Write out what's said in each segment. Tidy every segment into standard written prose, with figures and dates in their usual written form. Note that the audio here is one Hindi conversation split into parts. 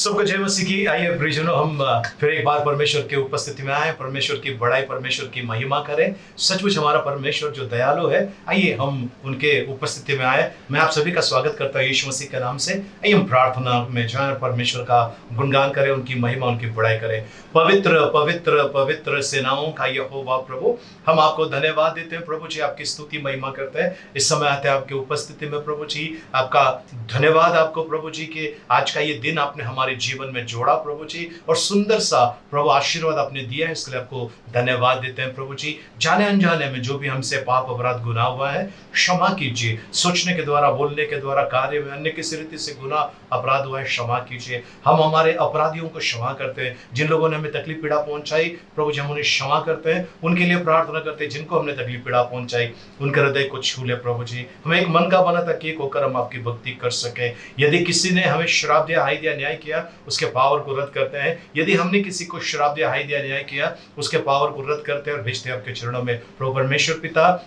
सबको जय मसीह की। आइए प्रियजनों, हम फिर एक बार परमेश्वर की उपस्थिति में आए, परमेश्वर की बड़ाई, परमेश्वर की महिमा करें। सचमुच हमारा परमेश्वर जो दयालु है, आइए हम उनके उपस्थिति में आए। मैं आप सभी का स्वागत करता हूँ यीशु मसीह के नाम से। आइए हम प्रार्थना में जाएं, परमेश्वर का गुणगान करें, उनकी महिमा, उनकी बड़ाई करें। पवित्र पवित्र पवित्र सेनाओं का यहोवा प्रभु, हम आपको धन्यवाद देते हैं प्रभु जी, आपकी स्तुति महिमा करते हैं। इस समय आते हैं आपकी उपस्थिति में प्रभु जी, आपका धन्यवाद आपको प्रभु जी के आज का ये दिन आपने हमारे जीवन में जोड़ा प्रभु जी, और सुंदर सा प्रभु आशीर्वाद आपने दिया है, इसके लिए आपको धन्यवाद देते हैं प्रभु जी। जाने अनजाने में जो भी हमसे पाप अपराध गुनाह हुआ है, क्षमा कीजिए। सोचने के द्वारा, बोलने के द्वारा, कार्य में अन्य किसी रीति से गुनाह अपराध हुआ है, क्षमा कीजिए। हम हमारे अपराधियों को क्षमा करते हैं। जिन लोगों ने हमें तकलीफ पीड़ा पहुंचाई प्रभु जी, हम उन्हें क्षमा करते हैं। उनके लिए प्रार्थना करते हैं जिनको हमने तकलीफ पीड़ा पहुंचाई, उनके हृदय को छू ले प्रभु जी। हमें एक मन का बना था कि एक होकर हम आपकी भक्ति कर सके। यदि किसी ने हमें श्राप दिया, हाय दिया, न्याय किया, उसके पावर को रद्द करते हैं। यदि हमने किसी को श्राप दिया, हाय दिया, न्याय किया, उसके पावर को रद्द करते हैं और भेजते हैं आपके चरणों में। प्रभु परमेश्वर पिता,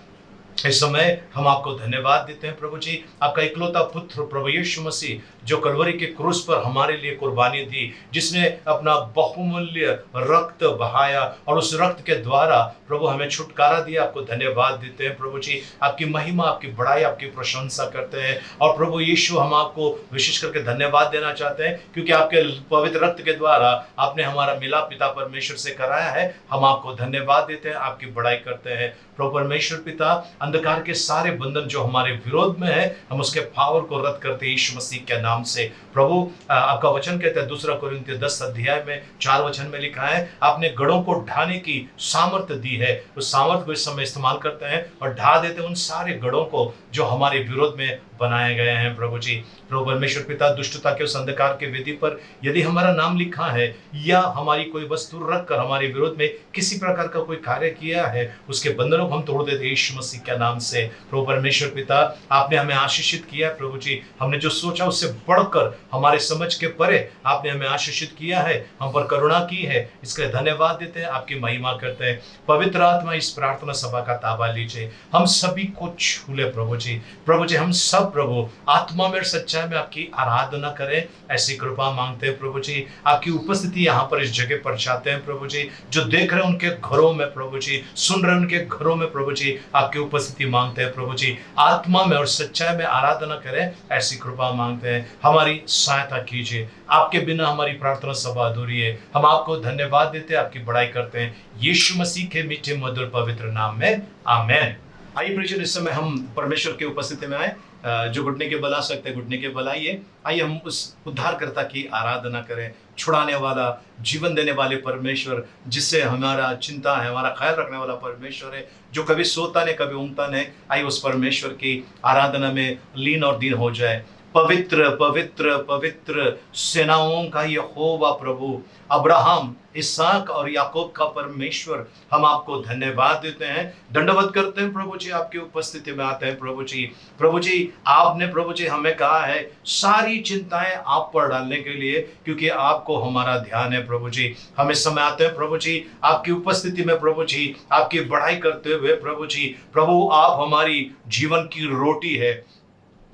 इस समय हम आपको धन्यवाद देते हैं प्रभु जी। आपका इकलौता पुत्र प्रभु यीशु मसीह, जो कलवरी के क्रूस पर हमारे लिए कुर्बानी दी, जिसने अपना बहुमूल्य रक्त बहाया और उस रक्त के द्वारा प्रभु हमें छुटकारा दिया, आपको धन्यवाद देते हैं प्रभु जी। आपकी महिमा, आपकी बड़ाई, आपकी प्रशंसा करते हैं। और प्रभु यीशु, हम आपको विशेष करके धन्यवाद देना चाहते हैं क्योंकि आपके पवित्र रक्त के द्वारा आपने हमारा मिलाप पिता परमेश्वर से कराया है। हम आपको धन्यवाद देते हैं, आपकी बड़ाई करते हैं प्रभु परमेश्वर पिता। अंधकार के सारे बंधन जो हमारे विरोध में है, हम उसके पावर को रद्द करते हैं यीशु मसीह के नाम से प्रभु। आपका वचन कहता है 2 कोरिन्थियों 10 अध्याय में 4 वचन में लिखा है, आपने गढ़ों को ढाने की सामर्थ्य दी है। उस सामर्थ्य को इस समय इस्तेमाल करते हैं और ढा देते हैं उन सारे गढ़ों को जो हमारे विरोध में बनाए गए हैं प्रभु जी। प्रभु परमेश्वर पिता, दुष्टता के उस अंधकार के वेदी पर यदि हमारा नाम लिखा है या हमारी कोई वस्तु रखकर हमारे विरोध में किसी प्रकार का कोई कार्य किया है, उसके बंधनों को हम तोड़ देते हैं यीशु मसीह के नाम से। प्रभु परमेश्वर पिता, आपने हमें आशीषित किया है प्रभु जी। हमने जो सोचा उससे बढ़कर, हमारे समझ के परे आपने हमें आशीषित किया है, हम पर करुणा की है, इसके लिए धन्यवाद देते हैं, आपकी महिमा करते हैं। पवित्र आत्मा, इस प्रार्थना सभा का ताबा लीजिए, हम सभी को छू ले प्रभु जी। प्रभु जी, हम सब प्रभु आत्मा में, सच्चाई में आपकी आराधना करें, ऐसी कृपा मांगते हैं प्रभु जी। आपकी उपस्थिति यहाँ पर इस जगह पर चाहते हैं प्रभु जी। जो देख रहे हैं उनके घरों में प्रभु जी, सुन रहे हैं उनके घरों में प्रभु जी, आपकी उपस्थिति मांगते हैं प्रभु जी। आत्मा में और सच्चाई में आराधना करें, ऐसी कृपा मांगते हैं। हमारी सहायता कीजिए, आपके बिना हमारी प्रार्थना सभा अधूरी है। हम आपको धन्यवाद देते हैं, आपकी बड़ाई करते हैं यीशु मसीह के मीठे मधुर पवित्र नाम में, आमेन। आइए प्रियजन, इस समय हम परमेश्वर के उपस्थिति में आए। जो घुटने के बल आ सकते हैं घुटने के बल आइए। आइए हम उस उद्धारकर्ता की आराधना करें, छुड़ाने वाला, जीवन देने वाले परमेश्वर, जिससे हमारा चिंता है, हमारा ख्याल रखने वाला परमेश्वर है, जो कभी सोता नहीं, कभी ऊँगता नहीं। आइए उस परमेश्वर की आराधना में लीन और दीन हो जाए। पवित्र पवित्र पवित्र सेनाओं का यहोवा प्रभु, अब्राहम, इसहाक और याकूब का परमेश्वर, हम आपको धन्यवाद देते हैं, दंडवत करते हैं प्रभु जी। आपकी उपस्थिति में आते हैं प्रभु जी। प्रभु जी, आपने प्रभु जी हमें कहा है सारी चिंताएं आप पर डालने के लिए, क्योंकि आपको हमारा ध्यान है प्रभु जी। हम इस समय आते हैं प्रभु जी आपकी उपस्थिति में प्रभु जी, आपकी बढ़ाई करते हुए प्रभु जी। प्रभु, आप हमारी जीवन की रोटी है,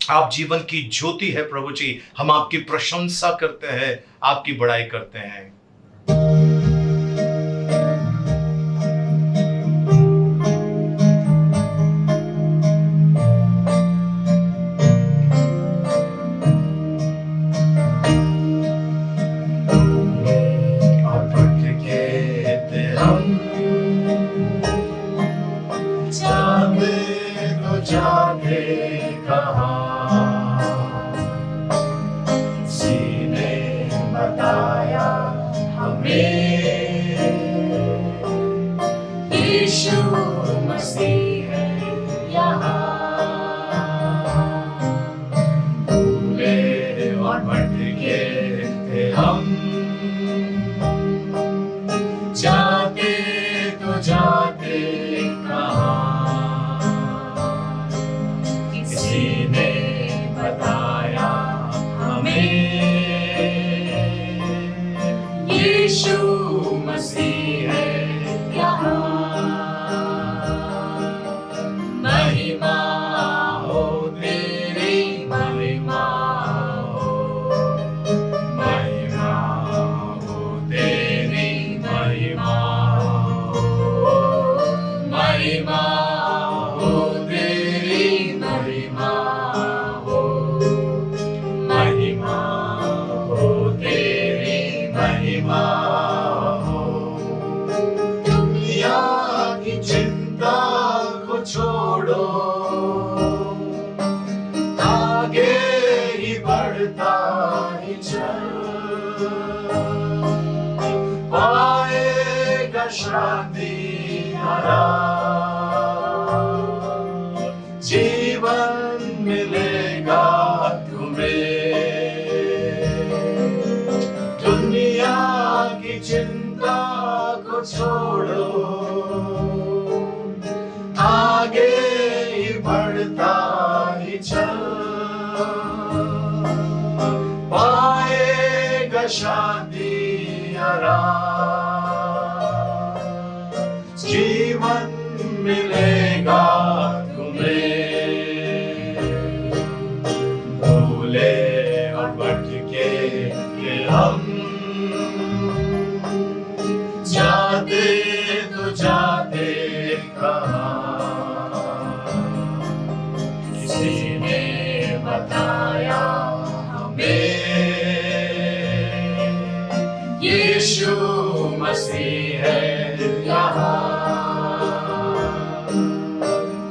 आप जीवन की ज्योति है प्रभु जी। हम आपकी प्रशंसा करते हैं, आपकी बड़ाई करते हैं। महिमा हो तेरी महिमा हो, महिमा हो तेरी महिमा हो। दुनिया की चिंता को छोड़ो, आगे ही बढ़ता ही चल, पाएगा शांति जीवन मिलेगा तुम्हें। दुनिया की चिंता को छोड़ो, आगे ही बढ़ता ही चल, पाएगा शांति जीवन मिलेगा तुम्हें। भूले और भटके हम जाते तो जाते कहाँ, किसी ने बताया हमें यीशु मसीह है यहाँ।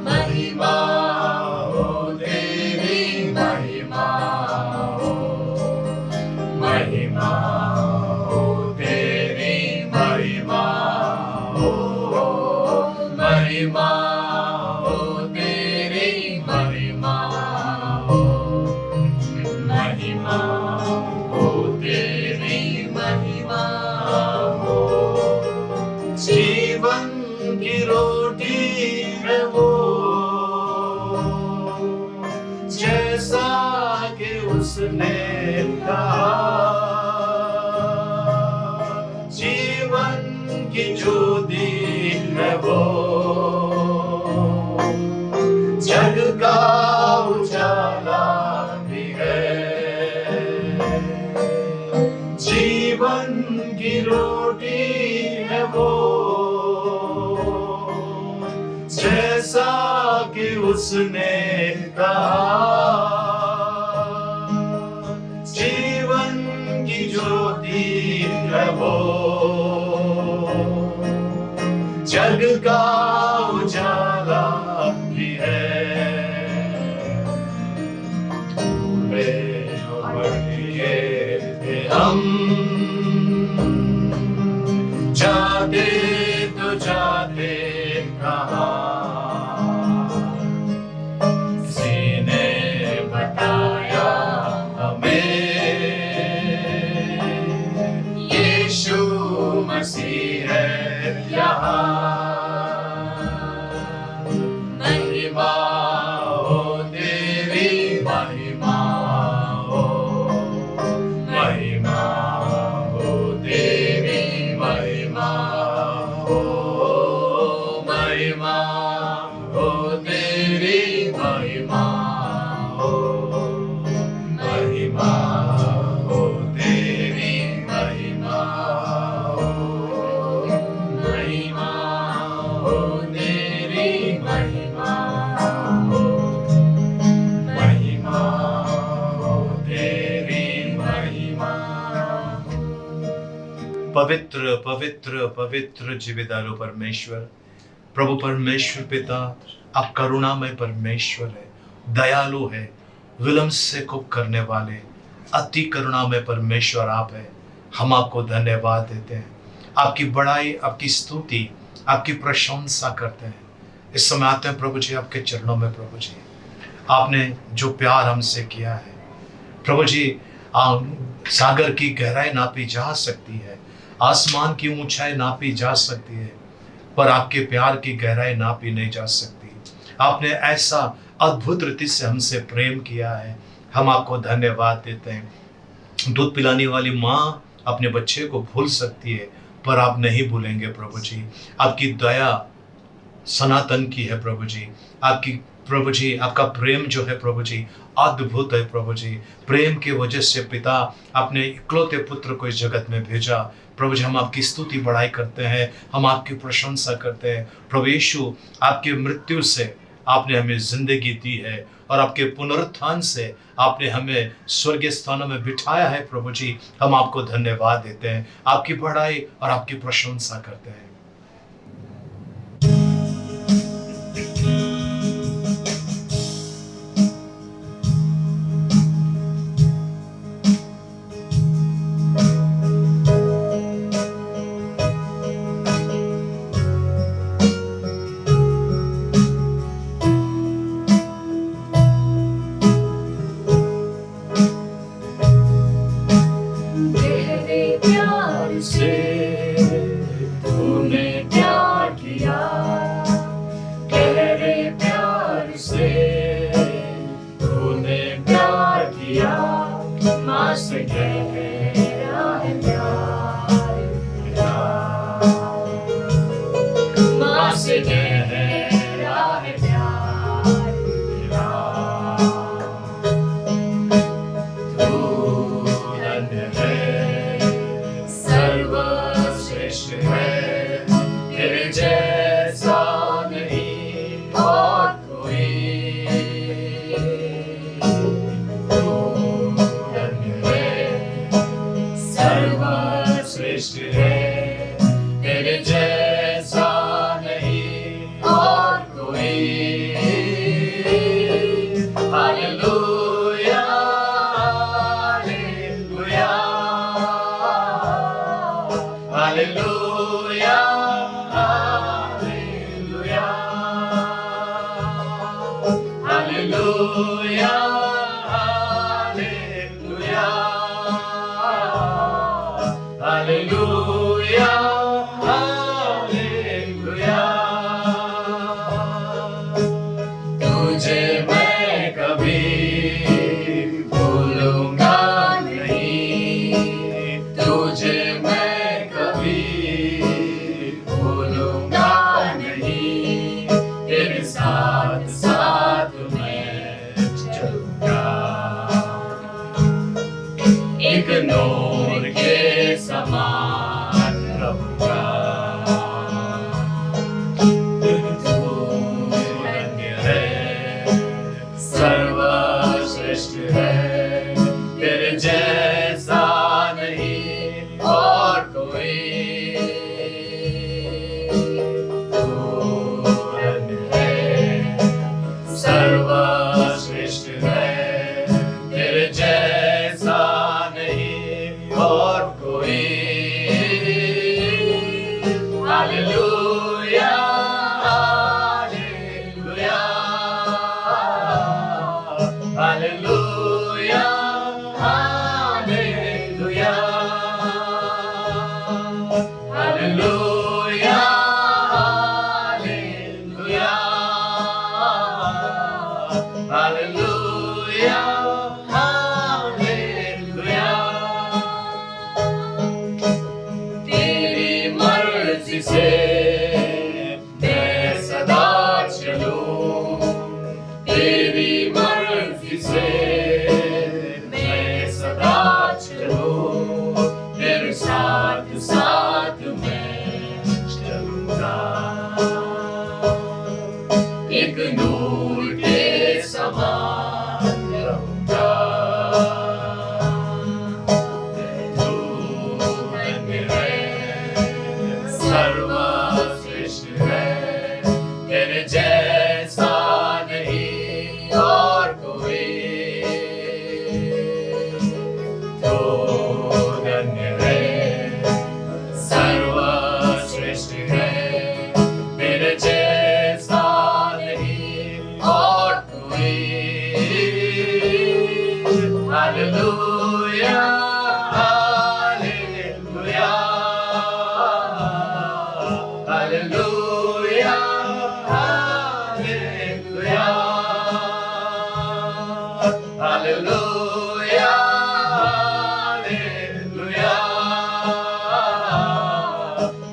महिमा हो तेरी महिमा हो, महिमा हो तेरी महिमा हो, महिमा हो तेरी महिमा हो, महिमा हो तेरी महिमा हो। जीवन की रोटी है वो, जैसा कि उसने कहा। जीवन की ज्योति है वो, जग का उजाला भी है। जीवन की रोटी है वो, जैसा कि उसने कहा। जीवन की ज्योति है वो, जग का उजाला भी है। भूले और भटके थे हम, जाते तो जाते कहाँ, किसी ने बताया हमें यीशु मसीह है यहाँ। महिमा हो तेरी महिमा हो, महिमा हो तेरी महिमा हो, महिमा हो तेरी महिमा हो, महिमा हो तेरी महिमा हो, महिमा हो तेरी महिमा हो, महिमा हो तेरी महिमा हो। पवित्र पवित्र पवित्र जीवितालु परमेश्वर, प्रभु परमेश्वर पिता, आप करुणामय परमेश्वर है, दयालु है, विलंब से कोप करने वाले अति करुणामय परमेश्वर आप है। हम आपको धन्यवाद देते हैं, आपकी बड़ाई, आपकी स्तुति, आपकी प्रशंसा करते हैं। इस समय आते हैं प्रभु जी आपके चरणों में। प्रभु जी, आपने जो प्यार हमसे किया है प्रभु जी, सागर की गहराई नापी जा सकती है, आसमान की ऊंचाई नापी जा सकती है, पर आपके प्यार की गहराई नापी नहीं जा सकती। आपने ऐसा अद्भुत रीति से हमसे प्रेम किया है, हम आपको धन्यवाद देते हैं। दूध पिलाने वाली माँ अपने बच्चे को भूल सकती है, पर आप नहीं भूलेंगे प्रभु जी। आपकी दया सनातन की है प्रभु जी, आपकी प्रभु जी, आपका प्रेम जो है प्रभु जी अद्भुत है प्रभु जी। प्रेम की वजह से पिता अपने इकलौते पुत्र को इस जगत में भेजा प्रभु जी हम आपकी स्तुति बढ़ाई करते हैं, हम आपकी प्रशंसा करते हैं। प्रभु यीशु, आपके मृत्यु से आपने हमें जिंदगी दी है और आपके पुनरुत्थान से आपने हमें स्वर्गीय स्थानों में बिठाया है। प्रभु जी हम आपको धन्यवाद देते हैं, आपकी बढ़ाई और आपकी प्रशंसा करते हैं। गहरे प्यार से तूने प्यार किया, गहरे प्यार से तूने प्यार किया, माँ से गहरा है प्यार तेरा, माँ से गहरा है प्यार तेरा। तू धन्य है, सर्वश्रेष्ठ है, तेरे जैसा नहीं और कोई। तू धन्य है, सर्वश्रेष्ठ है, तेरे जैसा नहीं और कोई। Hallelujah, hallelujah, hallelujah, hallelujah, hallelujah, hallelujah, hallelujah, hallelujah. तुझे मैं कभी भूलूंगा नहीं, तुझे मैं कभी भूलूंगा नहीं, तेरे साथ साथ मैं चलूंगा। एक नूर के समान रहूंगा। तू धन्य है, सर्वश्रेष्ठ है, तेरे जैसा नहीं और कोई। तू धन्य है, सर्वश्रेष्ठ है, तेरे जैसा नहीं और कोई। Hallelujah, hallelujah, hallelujah, hallelujah, hallelujah, hallelujah, hallelujah, hallelujah. तेरी मर्जी से मैं सदा चलूं, तेरी मर्जी से मैं सदा चलूं, तेरे साथ साथ मैं चलूंगा। एक नूर के समान रहूंगा। तू धन्य है, सर्वश्रेष्ठ है, तेरे जैसा नहीं और कोई। तू धन्य है, सर्वश्रेष्ठ है, तेरे जैसा नहीं और कोई। Hallelujah, hallelujah, hallelujah, hallelujah, hallelujah, hallelujah,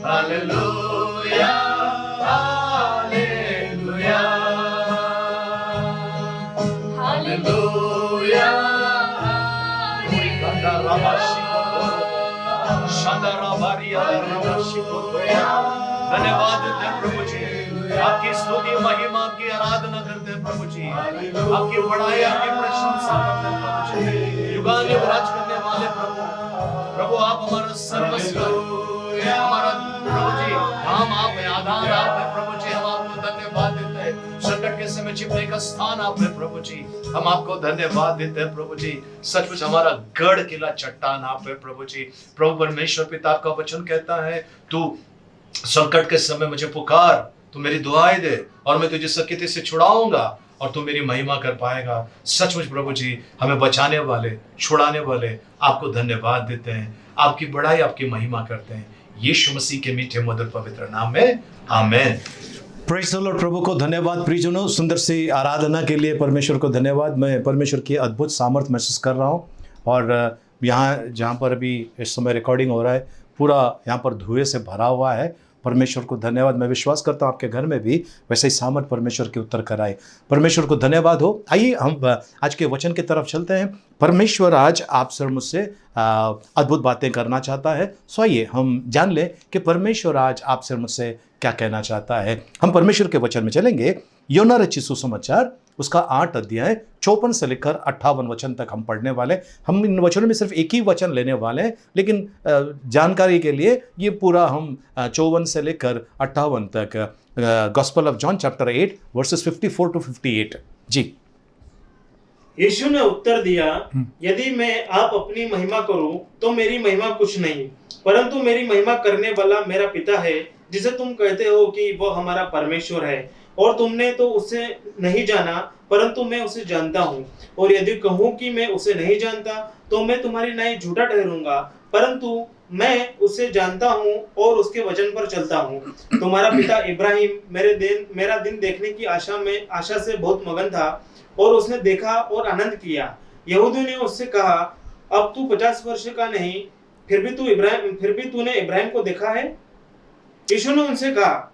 hallelujah, hallelujah, hallelujah. Shanda Rabari धन्यवाद देते हैं प्रभु जी, आपकी स्तुति महिमा आपकी आराधना करते हैं प्रभु जी, आपकी बड़ाई आपकी प्रशंसा करते हैं प्रभु जी। युगानुयुग राज करने वाले प्रभु आप हमारा सर्वस्व, हमारा प्रभु जी, हम आप हैं, आधार आप हैं प्रभु जी, हम आपको धन्यवाद देते हैं। संकट के समय छिपने का स्थान आप है प्रभु जी, हम आपको धन्यवाद देते हैं प्रभु जी। सचमुच हमारा गढ़ किला चट्टान आप है प्रभु जी। प्रभु परमेश्वर पिता आपका वचन कहता है, तू संकट के समय मुझे पुकार, तू मेरी दुआएं दे और मैं तुझे सख्ती से छुड़ाऊंगा और तू मेरी महिमा कर पाएगा। सचमुच प्रभु जी, हमें बचाने वाले, छुड़ाने वाले आपको धन्यवाद देते हैं, आपकी बड़ाई आपकी महिमा करते हैं, यीशु मसीह के मीठे मधुर पवित्र नाम में, आमेन। Praise the Lord. प्रभु को धन्यवाद। प्रियजनों, सुंदर सी आराधना के लिए परमेश्वर को धन्यवाद। मैं परमेश्वर की अद्भुत सामर्थ्य महसूस कर रहा हूँ और यहाँ जहाँ पर अभी इस समय रिकॉर्डिंग हो रहा है, पूरा यहाँ पर धुएं से भरा हुआ है। परमेश्वर को धन्यवाद। मैं विश्वास करता हूँ आपके घर में भी वैसे ही सामर्थ परमेश्वर के उत्तर कराए। परमेश्वर को धन्यवाद हो। आइए हम आज के वचन की तरफ चलते हैं। परमेश्वर आज आप सर मुझसे अद्भुत बातें करना चाहता है। सो आइए हम जान लें कि परमेश्वर आज आप सर मुझसे क्या कहना चाहता है। हम परमेश्वर के वचन में चलेंगे। योना रचित सुसमाचार उसका 8 अध्याय 54 से लेकर 58 वचन तक हम पढ़ने वाले। हम इन वचनों में सिर्फ एक ही वचन लेने वाले हैं, लेकिन जानकारी के लिए ये पूरा हम 54 से लेकर 58 तक gospel of John chapter 8 versus 54 to 58। जी। यीशु ने उत्तर दिया, यदि मैं आप अपनी महिमा करूं तो मेरी महिमा कुछ नहीं, परंतु मेरी महिमा करने वाला मेरा पिता है, जिसे तुम कहते हो कि वह हमारा परमेश्वर है। और तुमने तो उसे नहीं जाना, परंतु मैं उसे जानता हूँ। और यदि कहूँ कि मैं उसे नहीं जानता तो मैं तुम्हारी नाई झूठा ठहरूंगा, परंतु मैं उसे जानता हूँ और उसके वचन पर चलता हूँ। तुम्हारा पिता इब्राहिम मेरा दिन देखने की आशा से बहुत मगन था, और उसने देखा और आनंद किया। यहूदियों ने उससे कहा, अब तू 50 वर्ष का नहीं, फिर भी तूने इब्राहिम को देखा है। यीशु ने उनसे कहा,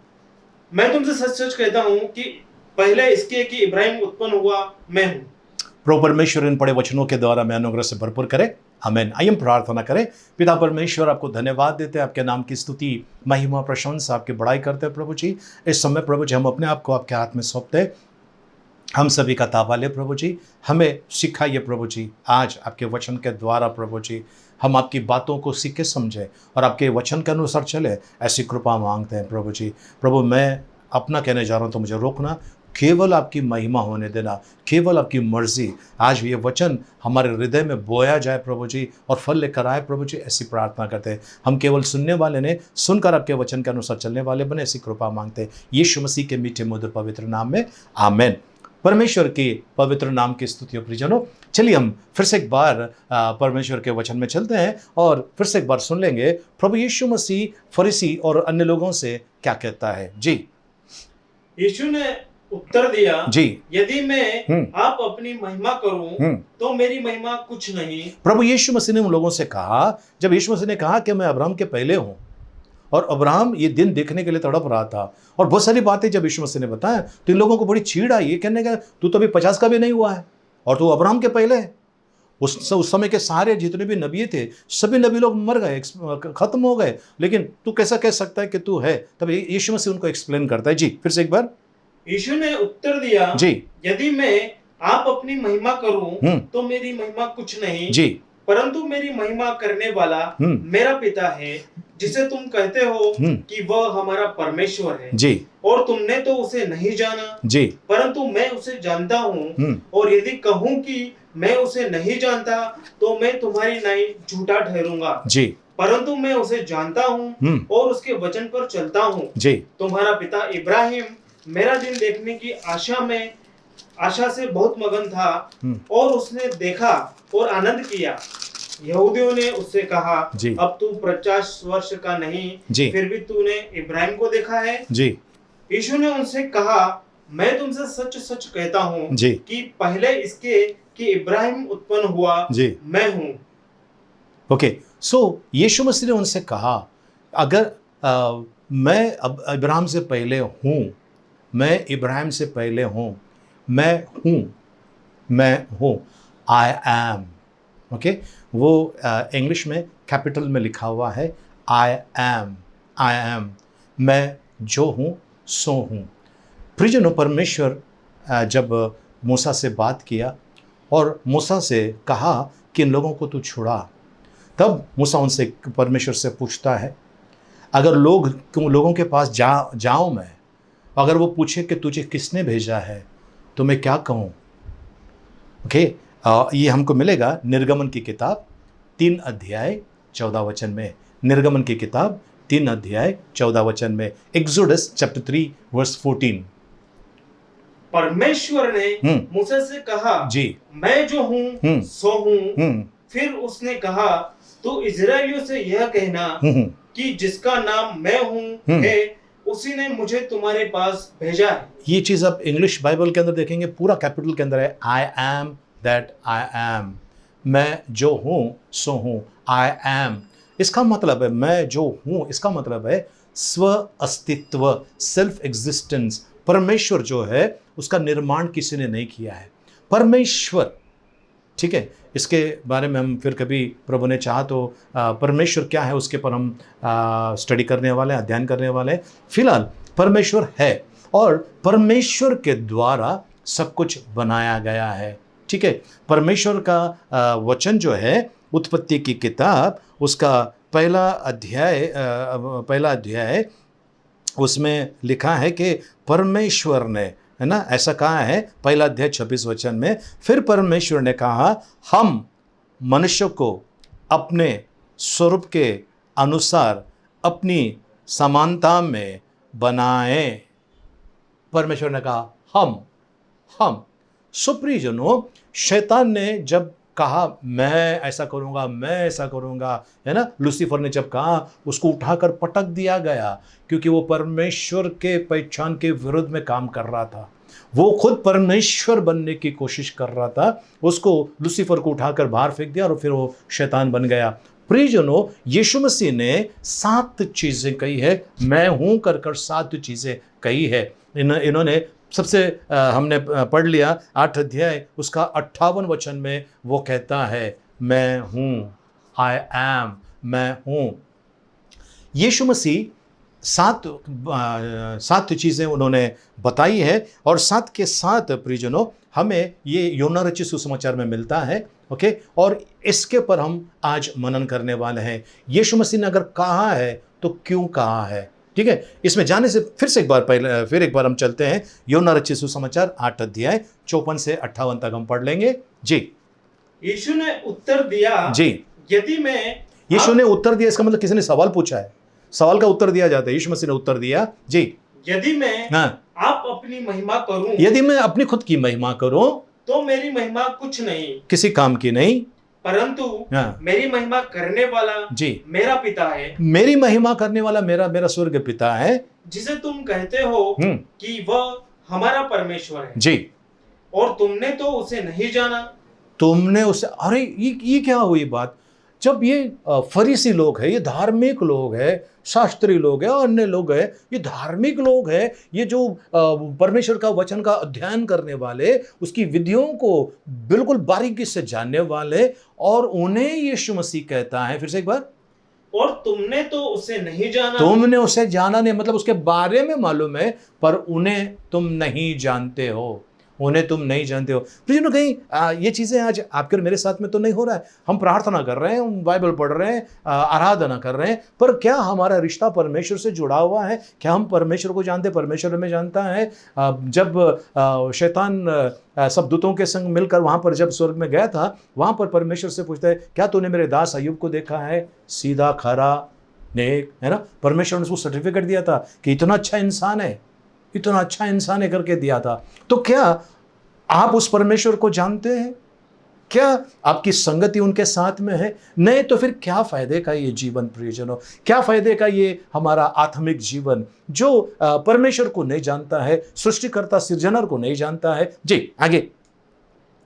मैं तुमसे सच सच कहता हूँ कि पहले इसके कि इब्राहिम उत्पन्न हुआ, मैं हूँ। प्रभु परमेश्वर इन बड़े वचनों के द्वारा मैं अनुग्रह से भरपूर करे, आमीन। आइए हम प्रार्थना करें। पिता परमेश्वर, आपको धन्यवाद देते हैं, आपके नाम की स्तुति महिमा प्रशंसा आपकी बड़ाई करते हैं प्रभु जी। इस समय प्रभु जी हम अपने आप को आपके हाथ में सौंपते हैं। हम सभी का ताबा ले प्रभु जी, हमें सिखाइए प्रभु जी। आज आपके वचन के द्वारा प्रभु जी हम आपकी बातों को सीखे समझे और आपके वचन के अनुसार चले, ऐसी कृपा मांगते हैं प्रभु जी। प्रभु मैं अपना कहने जा रहा हूँ तो मुझे रोकना, केवल आपकी महिमा होने देना, केवल आपकी मर्जी। आज ये वचन हमारे हृदय में बोया जाए प्रभु जी और फल लेकर आए प्रभु जी, ऐसी प्रार्थना करते हैं। हम केवल सुनने वाले ने, सुनकर आपके वचन के अनुसार चलने वाले बने, ऐसी कृपा मांगते हैं यीशु मसीह के मीठे मधुर पवित्र नाम में, आमीन। परमेश्वर के पवित्र नाम की स्तुति हो प्रियजनों। चलिए हम फिर से एक बार परमेश्वर के वचन में चलते हैं और फिर से एक बार सुन लेंगे प्रभु यीशु मसीह फरीसी और अन्य लोगों से क्या कहता है। जी। यीशु ने उत्तर दिया, जी, यदि मैं आप अपनी महिमा करूं तो मेरी महिमा कुछ नहीं। प्रभु यीशु मसीह ने उन लोगों से कहा, जब यीशु मसीह ने कहा कि मैं अब्राहम के पहले हूं, और अब्राहम ये दिन देखने के लिए तड़प रहा था, और बहुत सारी बातें जब यीशु मसीह ने बताया तो इन लोगों को बड़ी चीड़ आई। ये कहने का, तू तो अभी 50 का भी नहीं हुआ है और तू अब्राहम के पहले है। उस समय के सारे जितने भी नबी थे, सभी नबी लोग मर गए, खत्म हो गए, लेकिन तू कैसा कह सकता है कि तू है। तब यीशु मसीह उनको एक्सप्लेन करता है। जी, फिर से एक बार। यीशु ने उत्तर दिया, जी, यदि मैं आप अपनी महिमा करूं तो मेरी महिमा कुछ नहीं, जी, परंतु मेरी महिमा करने वाला मेरा पिता है, जिसे तुम कहते हो कि वह हमारा परमेश्वर है। जी। और तुमने तो उसे नहीं जाना, जी, परंतु मैं उसे जानता हूँ। और यदि कहूँ कि मैं उसे नहीं जानता तो मैं तुम्हारी नाई झूठा ठहरूंगा, जी, परंतु मैं उसे जानता हूँ और उसके वचन पर चलता हूँ। जी। तुम्हारा पिता इब्राहिम मेरा दिन देखने की आशा से बहुत मगन था, और उसने देखा और आनंद किया। यहूदियों ने उससे कहा, अब तू 50 वर्ष का नहीं, फिर भी तूने इब्राहिम को देखा है। जी। यीशु ने उनसे कहा, मैं तुमसे सच सच कहता हूँ कि पहले इसके कि इब्राहिम उत्पन्न हुआ, मैं हूँ। ओके, सो यीशु मसीह ने उनसे कहा, अगर मैं अब इब्राहिम से पहले हूँ, मैं इब्राहिम से पहले हूँ, मैं हूँ, आई एम। ओके, वो इंग्लिश में कैपिटल में लिखा हुआ है, आई एम, मैं जो हूँ सो हूँ। प्रियजनों, परमेश्वर जब मूसा से बात किया और मूसा से कहा कि इन लोगों को तू छुड़ा, तब मूसा उनसे, परमेश्वर से पूछता है, अगर लोगों के पास जाऊं मैं, अगर वो पूछे कि तुझे किसने भेजा है तो मैं क्या कहूँ? ओके, ये हमको मिलेगा निर्गमन की किताब 3 अध्याय 14 वचन में। निर्गमन की किताब 3 अध्याय 14 वचन में। Exodus chapter 3 verse 14। परमेश्वर ने मूसा से कहा, जी, मैं जो हूँ सो हूँ। फिर उसने कहा, तू इजराइलियों से यह कहना कि जिसका नाम मैं हूँ है, उसी ने मुझे तुम्हारे पास भेजा है। ये चीज आप इंग्लिश बाइबल के अंदर देखेंगे, पूरा कैपिटल के अंदर है, I am that I am, मैं जो हूँ सो हूँ। आई एम, इसका मतलब है मैं जो हूँ, इसका मतलब है स्व अस्तित्व, सेल्फ एग्जिस्टेंस। परमेश्वर जो है उसका निर्माण किसी ने नहीं किया है, परमेश्वर। ठीक है, इसके बारे में हम फिर कभी प्रभु ने चाहा तो परमेश्वर क्या है उसके पर हम स्टडी करने वाले हैं, अध्ययन करने वाले हैं। फिलहाल परमेश्वर है और परमेश्वर के द्वारा सब कुछ बनाया गया है। ठीक है, परमेश्वर का वचन जो है उत्पत्ति की किताब उसका पहला अध्याय उसमें लिखा है कि परमेश्वर ने, है ना, ऐसा कहा है, पहला अध्याय 26 वचन में, फिर परमेश्वर ने कहा हम मनुष्य को अपने स्वरूप के अनुसार अपनी समानता में बनाए। परमेश्वर ने कहा हम सुप्रियजनों, शैतान ने जब कहा मैं ऐसा करूंगा, मैं ऐसा करूंगा, है ना, लूसीफर ने जब कहा, उसको उठाकर पटक दिया गया, क्योंकि वो परमेश्वर के पहचान के विरुद्ध में काम कर रहा था। वो खुद परमेश्वर बनने की कोशिश कर रहा था, उसको लूसीफर को उठाकर बाहर फेंक दिया और फिर वो शैतान बन गया। प्रियजनों, यीशु मसीह ने 7 चीजें कही है, मैं हूं कर 7 चीजें कही है। इन्होंने सबसे हमने पढ़ लिया 8 अध्याय उसका 58 वचन में वो कहता है मैं हूँ, आई एम, मैं हूँ। यीशु मसीह 7 चीज़ें उन्होंने बताई है और 7 के 7 प्रियजनों हमें ये यूहन्ना रचित सुसमाचार में मिलता है। ओके, और इसके पर हम आज मनन करने वाले हैं। यीशु मसीह ने अगर कहा है तो क्यों कहा है? ठीक है, इसमें जाने से फिर एक बार हम चलते हैं यूहन्ना रचित सुसमाचार 8 अध्याय 54 से 58 तक हम पढ़ लेंगे। जी, यीशु ने उत्तर दिया, जी, यदि मैं, यीशु ने उत्तर दिया, इसका मतलब किसी ने सवाल पूछा है, सवाल का उत्तर दिया जाता है। यीशु मसीह ने उत्तर दिया, जी, यदि मैं आप अपनी महिमा करूं, यदि मैं अपनी खुद की महिमा करूं तो मेरी महिमा कुछ नहीं, किसी काम की नहीं, परंतु मेरी महिमा करने वाला जी मेरा पिता है, मेरी महिमा करने वाला मेरा स्वर्ग पिता है, जिसे तुम कहते हो कि वह हमारा परमेश्वर है। जी, और तुमने तो उसे नहीं जाना। तुमने उसे, अरे ये क्या हुई बात? जब ये फरीसी लोग हैं, ये धार्मिक लोग हैं, शास्त्री लोग हैं, अन्य लोग हैं, ये धार्मिक लोग हैं, ये जो परमेश्वर का वचन का अध्ययन करने वाले, उसकी विधियों को बिल्कुल बारीकी से जानने वाले, और उन्हें यीशु मसीह कहता है, फिर से एक बार, और तुमने तो उसे नहीं जाना। तुमने उसे जाना नहीं, मतलब उसके बारे में मालूम है पर उन्हें तुम नहीं जानते हो, उन्हें तुम नहीं जानते हो। प्रियजनों, कहीं ये चीज़ें आज आपके और मेरे साथ में तो नहीं हो रहा है। हम प्रार्थना कर रहे हैं, हम बाइबल पढ़ रहे हैं, आराधना कर रहे हैं, पर क्या हमारा रिश्ता परमेश्वर से जुड़ा हुआ है? क्या हम परमेश्वर को जानते, परमेश्वर हमें जानता है? जब शैतान सब दूतों के संग मिलकर वहाँ पर जब स्वर्ग में गया था, वहाँ पर परमेश्वर से पूछता है, क्या तूने मेरे दास अय्यूब को देखा है, सीधा खरा नेक, है ना? परमेश्वर ने उसको सर्टिफिकेट दिया था कि इतना अच्छा इंसान है, इतना अच्छा इंसान है करके दिया था। तो क्या आप उस परमेश्वर को जानते हैं? क्या आपकी संगति उनके साथ में है? नहीं तो फिर क्या फायदे का ये जीवन प्रियजनों? क्या फायदे का ये हमारा आत्मिक जीवन जो परमेश्वर को नहीं जानता है, सृष्टिकर्ता सृजनर को नहीं जानता है? जी, आगे।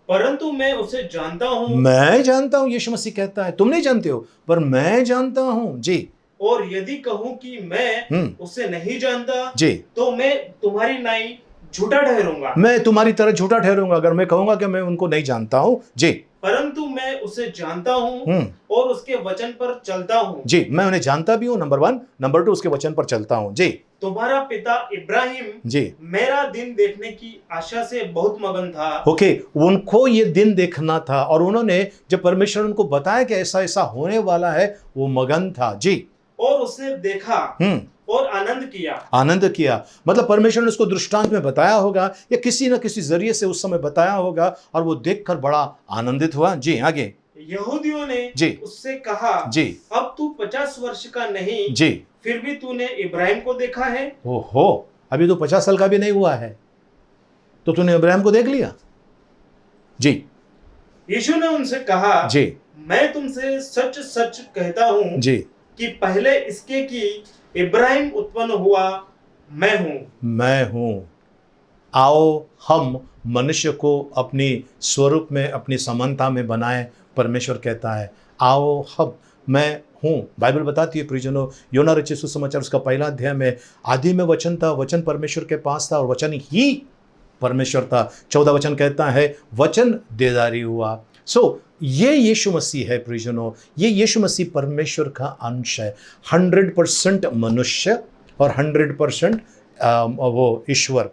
परंतु मैं उसे जानता हूं। मैं जानता हूं, यीशु मसीह कहता है, तुम नहीं जानते हो पर मैं जानता हूं। जी, और यदि कहूं कि मैं उसे नहीं जानता, जी, तो मैं तुम्हारी नाई झूठा ठहरूंगा। मैं तुम्हारी तरह झूठा ठहरूंगा अगर मैं कहूंगा कि मैं उनको नहीं जानता हूं। जी, परंतु मैं उसे जानता हूँ और उसके वचन पर चलता हूँ। जी, मैं उन्हें जानता भी हूँ, नंबर 1, नंबर 2 उसके वचन पर चलता हूँ। जी, तुम्हारा पिता इब्राहिम जी, मेरा दिन देखने की आशा से बहुत मगन था। ओके, उनको ये दिन देखना था और उन्होंने जब परमेश्वर उनको बताया कि ऐसा ऐसा होने वाला है, वो मगन था। जी, और उसे देखा और आनंद किया। आनंद किया मतलब परमेश्वर ने उसको दृष्टांत में बताया होगा या किसी न किसी जरिए से उस समय बताया होगा और वो देखकर बड़ा आनंदित हुआ। जी, आगे। यहूदियों ने जी, उससे कहा, जी, अब तू 50 वर्ष का नहीं, जी, फिर भी तूने इब्राहिम को देखा है। ओहो, अभी तो 50 साल का भी नहीं हुआ है तो तूने इब्राहिम को देख लिया। जी, यीशु ने उनसे कहा, जी, मैं तुमसे सच सच कहता हूँ जी, कि पहले इसके कि इब्राहिम उत्पन्न हुआ, मैं हूँ। आओ हम मनुष्य को अपनी स्वरूप में, अपनी समानता में बनाए। परमेश्वर कहता है आओ हम, मैं हूँ। बाइबल बताती है प्रियजनों, योना रचित सुसमाचार उसका 1 अध्याय में, आदि में वचन था, वचन परमेश्वर के पास था और वचन ही परमेश्वर था। 14 वचन कहता है वचन देदारी हुआ। ये यीशु मसीह है प्रियजनों, ये यीशु मसीह परमेश्वर का अंश है। 100% मनुष्य और 100% वो ईश्वर,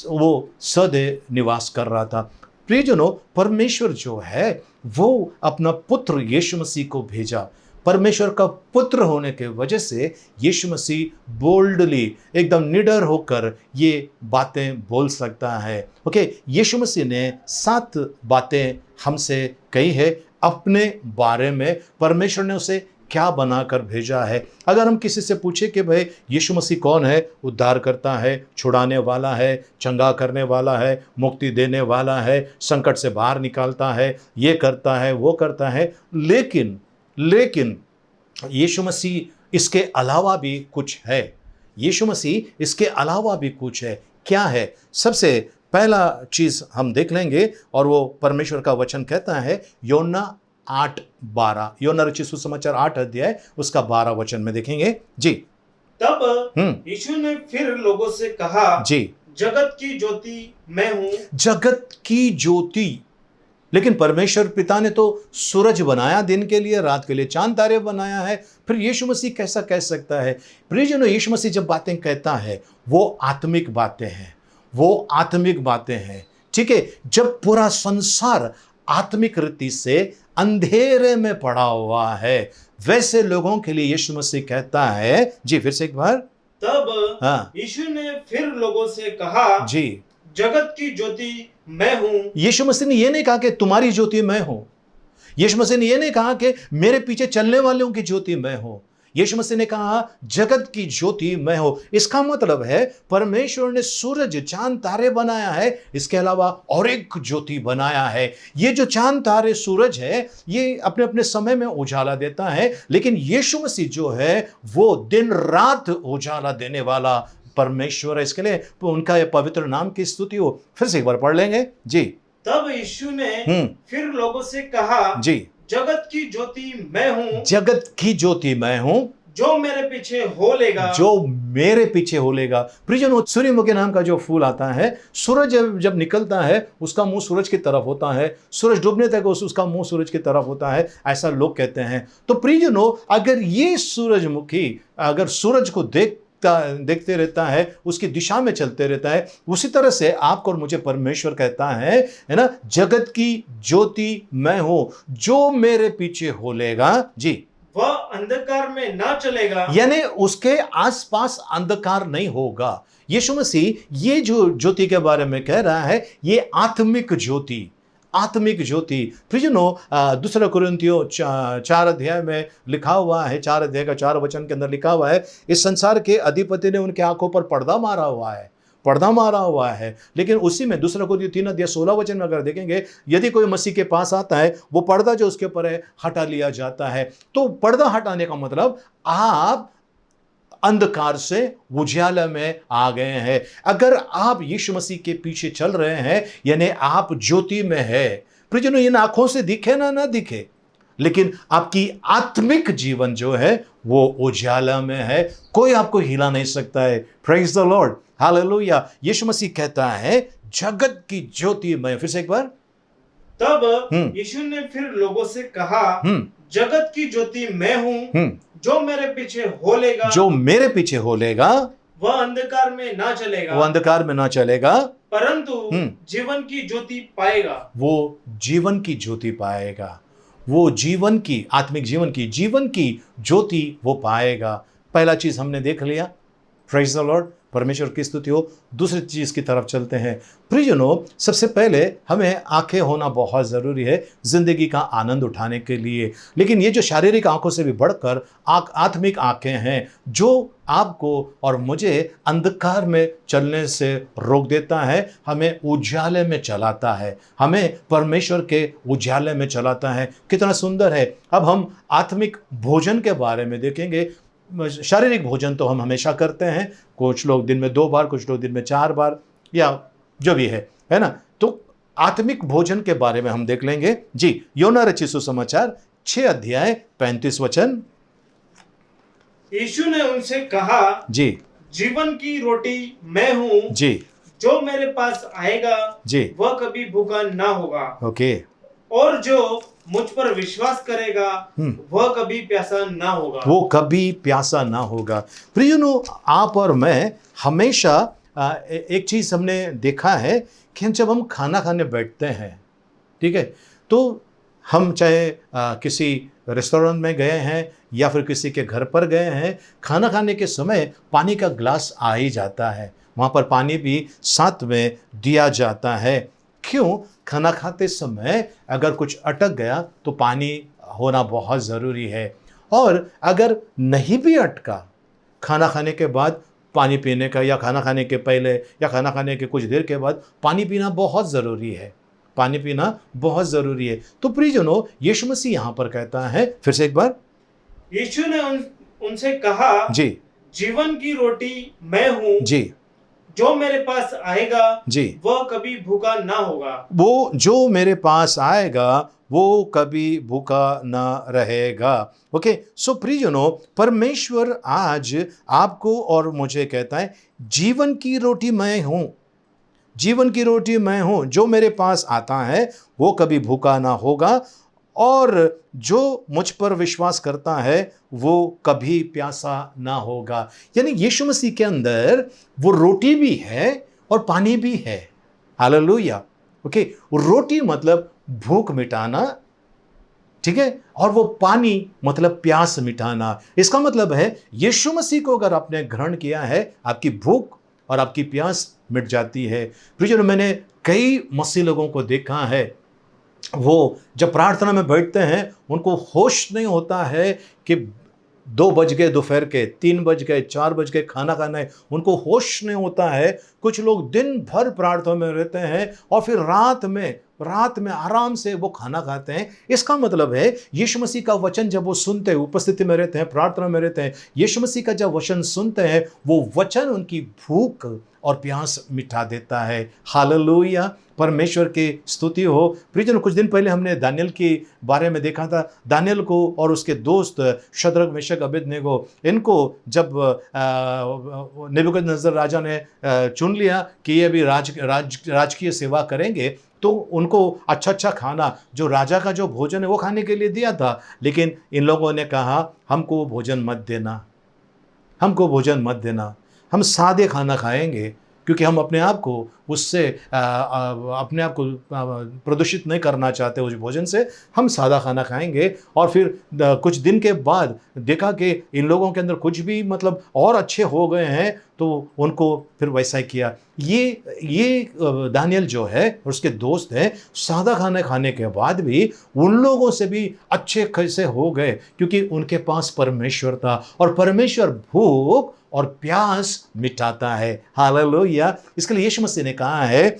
वो सदैव निवास कर रहा था। प्रियजनों, परमेश्वर जो है वो अपना पुत्र यीशु मसीह को भेजा। परमेश्वर का पुत्र होने के वजह से यीशु मसीह बोल्डली, एकदम निडर होकर ये बातें बोल सकता है। ओके, यीशु मसीह ने 7 बातें हमसे कही है अपने बारे में। परमेश्वर ने उसे क्या बनाकर भेजा है। अगर हम किसी से पूछे कि भाई यीशु मसीह कौन है, उद्धार करता है, छुड़ाने वाला है, चंगा करने वाला है, मुक्ति देने वाला है, संकट से बाहर निकालता है, ये करता है, वो करता है, लेकिन यीशु मसीह इसके अलावा भी कुछ है। यीशु मसीह इसके अलावा भी कुछ है। क्या है? सबसे पहला चीज हम देख लेंगे और वो परमेश्वर का वचन कहता है, योना 8:12, योना रचित सुसमाचार 8 अध्याय उसका 12 वचन में देखेंगे। जी, तब यीशु ने फिर लोगों से कहा, जी, जगत की ज्योति मैं हूँ। जगत की ज्योति। लेकिन परमेश्वर पिता ने तो सूरज बनाया दिन के लिए, रात के लिए चांद तारे बनाया है, फिर यीशु मसीह कैसा कह सकता है? प्रियजनों, यीशु मसीह जब बातें कहता है वो आत्मिक बातें हैं, वो आत्मिक बातें हैं। ठीक है, जब पूरा संसार आत्मिक रीति से अंधेरे में पड़ा हुआ है, वैसे लोगों के लिए यीशु मसीह कहता है, जी फिर से एक बार, तब यीशु ने फिर लोगों से कहा, जी, जगत की ज्योति मैं हूं। यीशु मसीह ने यह नहीं कहा कि तुम्हारी ज्योति मैं हूं। यीशु मसीह ने यह नहीं कहा कि मेरे पीछे चलने वालों की ज्योति मैं हूं। यीशु मसीह ने कहा जगत की ज्योति मैं हूं। इसका मतलब है परमेश्वर ने सूरज, चांद, तारे बनाया है, इसके अलावा और एक ज्योति बनाया है। ये जो चांद, तारे, सूरज है, ये अपने अपने समय में उजाला देता है, लेकिन यीशु मसीह जो है वो दिन रात उजाला देने वाला परमेश्वर है। इसके लिए उनका ये पवित्र नाम की स्तुति हो। फिर से एक बार पढ़ लेंगे। जी, तब यीशु ने फिर लोगों से कहा, जी, जगत की ज्योति मैं हूं। जगत की ज्योति मैं हूं, जो मेरे पीछे हो लेगा, जो मेरे पीछे हो लेगा। प्रियजनों, सूर्यमुखी नाम का जो फूल आता है, सूरज जब निकलता है उसका मुंह सूरज की तरफ होता है, सूरज डूबने तक उसका मुंह सूरज की तरफ होता है, ऐसा लोग कहते हैं। तो प्रियजनों, अगर ये सूरजमुखी अगर सूरज को देखते रहता है, उसकी दिशा में चलते रहता है, उसी तरह से आपको और मुझे परमेश्वर कहता है ना, जगत की ज्योति मैं हूं, जो मेरे पीछे हो लेगा, जी, वह अंधकार में ना चलेगा, यानी उसके आसपास अंधकार नहीं होगा। यीशु मसीह ये जो ज्योति के बारे में कह रहा है, ये आत्मिक ज्योति, आत्मिक ज्योति। प्रियजनों, दूसरा कुरिन्थियों 4 अध्याय में लिखा हुआ है, 4 अध्याय का 4 वचन के अंदर लिखा हुआ है, इस संसार के अधिपति ने उनके आंखों पर पर्दा मारा हुआ है। लेकिन उसी में दूसरा कुरिन्थियों 3 अध्याय 16 वचन में अगर देखेंगे, यदि कोई मसीह के पास आता है, वो पर्दा जो उसके ऊपर है हटा लिया जाता है। तो पर्दा हटाने का मतलब आप अंधकार से उजाला में आ गए हैं। अगर आप यीशु मसीह के पीछे चल रहे हैं, यानी आप ज्योति में है। प्रियजनों, इन आंखों से दिखे ना दिखे, लेकिन आपकी आत्मिक जीवन जो है वो उजाला में है, कोई आपको हिला नहीं सकता है। Praise the Lord, hallelujah. Yeshu Masih कहता है जगत की ज्योति मैं, फिर से एक बार, तब यीशु ने फिर लोगों से कहा, जगत की ज्योति मैं हूँ, जो मेरे पीछे हो लेगा, जो मेरे पीछे हो लेगा, वह अंधकार में ना चलेगा, वो अंधकार में ना चलेगा, परंतु जीवन की ज्योति पाएगा। वो जीवन की ज्योति पाएगा। वो जीवन की, आत्मिक जीवन की ज्योति वो पाएगा। पहला चीज हमने देख लिया, प्रेज द लॉर्ड, परमेश्वर की स्तुति हो। दूसरी चीज की तरफ चलते हैं। प्रियजनों, सबसे पहले हमें आंखें होना बहुत जरूरी है जिंदगी का आनंद उठाने के लिए। लेकिन ये जो शारीरिक आंखों से भी बढ़कर आत्मिक आंखें हैं, जो आपको और मुझे अंधकार में चलने से रोक देता है, हमें उजाले में चलाता है, हमें परमेश्वर के उजाले में चलाता है। कितना सुंदर है। अब हम आत्मिक भोजन के बारे में देखेंगे। शारीरिक भोजन तो हम हमेशा करते हैं, कुछ लोग दिन में 2 बार, कुछ लोग दिन में 4 बार, या जो भी है ना। तो आत्मिक भोजन के बारे में हम देख लेंगे। जी, योना रचित सुसमाचार 6 अध्याय 35 वचन। यीशु ने उनसे कहा, जी, जीवन की रोटी मैं हूँ, जी, जो मेरे पास आएगा, जी, वह कभी भूखा ना होगा, ओके, और जो मुझ पर विश्वास करेगा, वह कभी प्यासा ना होगा, वो कभी प्यासा ना होगा। प्रियजनों, आप और मैं हमेशा एक चीज हमने देखा है कि जब हम खाना खाने बैठते हैं, ठीक है, तो हम चाहे किसी रेस्टोरेंट में गए हैं या फिर किसी के घर पर गए हैं, खाना खाने के समय पानी का ग्लास आ ही जाता है, वहाँ पर पानी भी साथ में दिया जाता है। क्यों? खाना खाते समय अगर कुछ अटक गया तो पानी होना बहुत ज़रूरी है, और अगर नहीं भी अटका, खाना खाने के बाद पानी पीने का, या खाना खाने के पहले या खाना खाने के कुछ देर के बाद पानी पीना बहुत ज़रूरी है, पानी पीना बहुत ज़रूरी है। तो प्रियजनों, यीशु मसीह यहाँ पर कहता है, फिर से एक बार, यीशु ने उनसे कहा, जी, जीवन की रोटी मैं हूँ, जी, जो मेरे पास आएगा, जी, वह कभी भूखा ना होगा, वो जो मेरे पास आएगा वो कभी भूखा ना रहेगा। ओके, सो प्रियजनों, परमेश्वर आज आपको और मुझे कहता है, जीवन की रोटी मैं हूँ, जीवन की रोटी मैं हूँ, जो मेरे पास आता है वो कभी भूखा ना होगा, और जो मुझ पर विश्वास करता है वो कभी प्यासा ना होगा। यानी यीशु मसीह के अंदर वो रोटी भी है और पानी भी है। हालेलुया। ओके, रोटी मतलब भूख मिटाना, ठीक है, और वो पानी मतलब प्यास मिटाना। इसका मतलब है यीशु मसीह को अगर आपने ग्रहण किया है, आपकी भूख और आपकी प्यास मिट जाती है। प्रियजनों, मैंने कई मसीह लोगों को देखा है, वो जब प्रार्थना में बैठते हैं उनको होश नहीं होता है कि 2 बज गए दोपहर के, 3 बज गए, 4 बज गए, खाना खाना है, उनको होश नहीं होता है। कुछ लोग दिन भर प्रार्थना में रहते हैं और फिर रात में आराम से वो खाना खाते हैं। इसका मतलब है यीशु मसीह का वचन जब वो सुनते हैं, उपस्थिति में रहते हैं, प्रार्थना में रहते हैं, यीशु मसीह का जब वचन सुनते हैं, वो वचन उनकी भूख और प्यास मिटा देता है। हालेलुया, परमेश्वर की स्तुति हो। प्रियजनों, कुछ दिन पहले हमने दानियल के बारे में देखा था। दानियल को और उसके दोस्त शद्रक, मेशक, अबेदनेगो, इनको जब नेबूकदनेस्सर राजा ने चुन लिया कि ये भी राजकीय सेवा करेंगे, तो उनको अच्छा खाना, जो राजा का जो भोजन है वो खाने के लिए दिया था। लेकिन इन लोगों ने कहा, हमको भोजन मत देना, हमको भोजन मत देना, हम सादे खाना खाएंगे, क्योंकि हम अपने आप को उससे अपने आप को प्रदूषित नहीं करना चाहते उस भोजन से, हम सादा खाना खाएंगे। और फिर कुछ दिन के बाद देखा कि इन लोगों के अंदर कुछ भी मतलब और अच्छे हो गए हैं, तो उनको फिर वैसा ही किया। ये दानियल जो है और उसके दोस्त हैं, सादा खाना खाने के बाद भी उन लोगों से भी अच्छे कैसे हो गए, क्योंकि उनके पास परमेश्वर था, और परमेश्वर भूख और प्यास मिटाता है। हालेलुया। इसके लिए यीशु मसीह ने कहा है,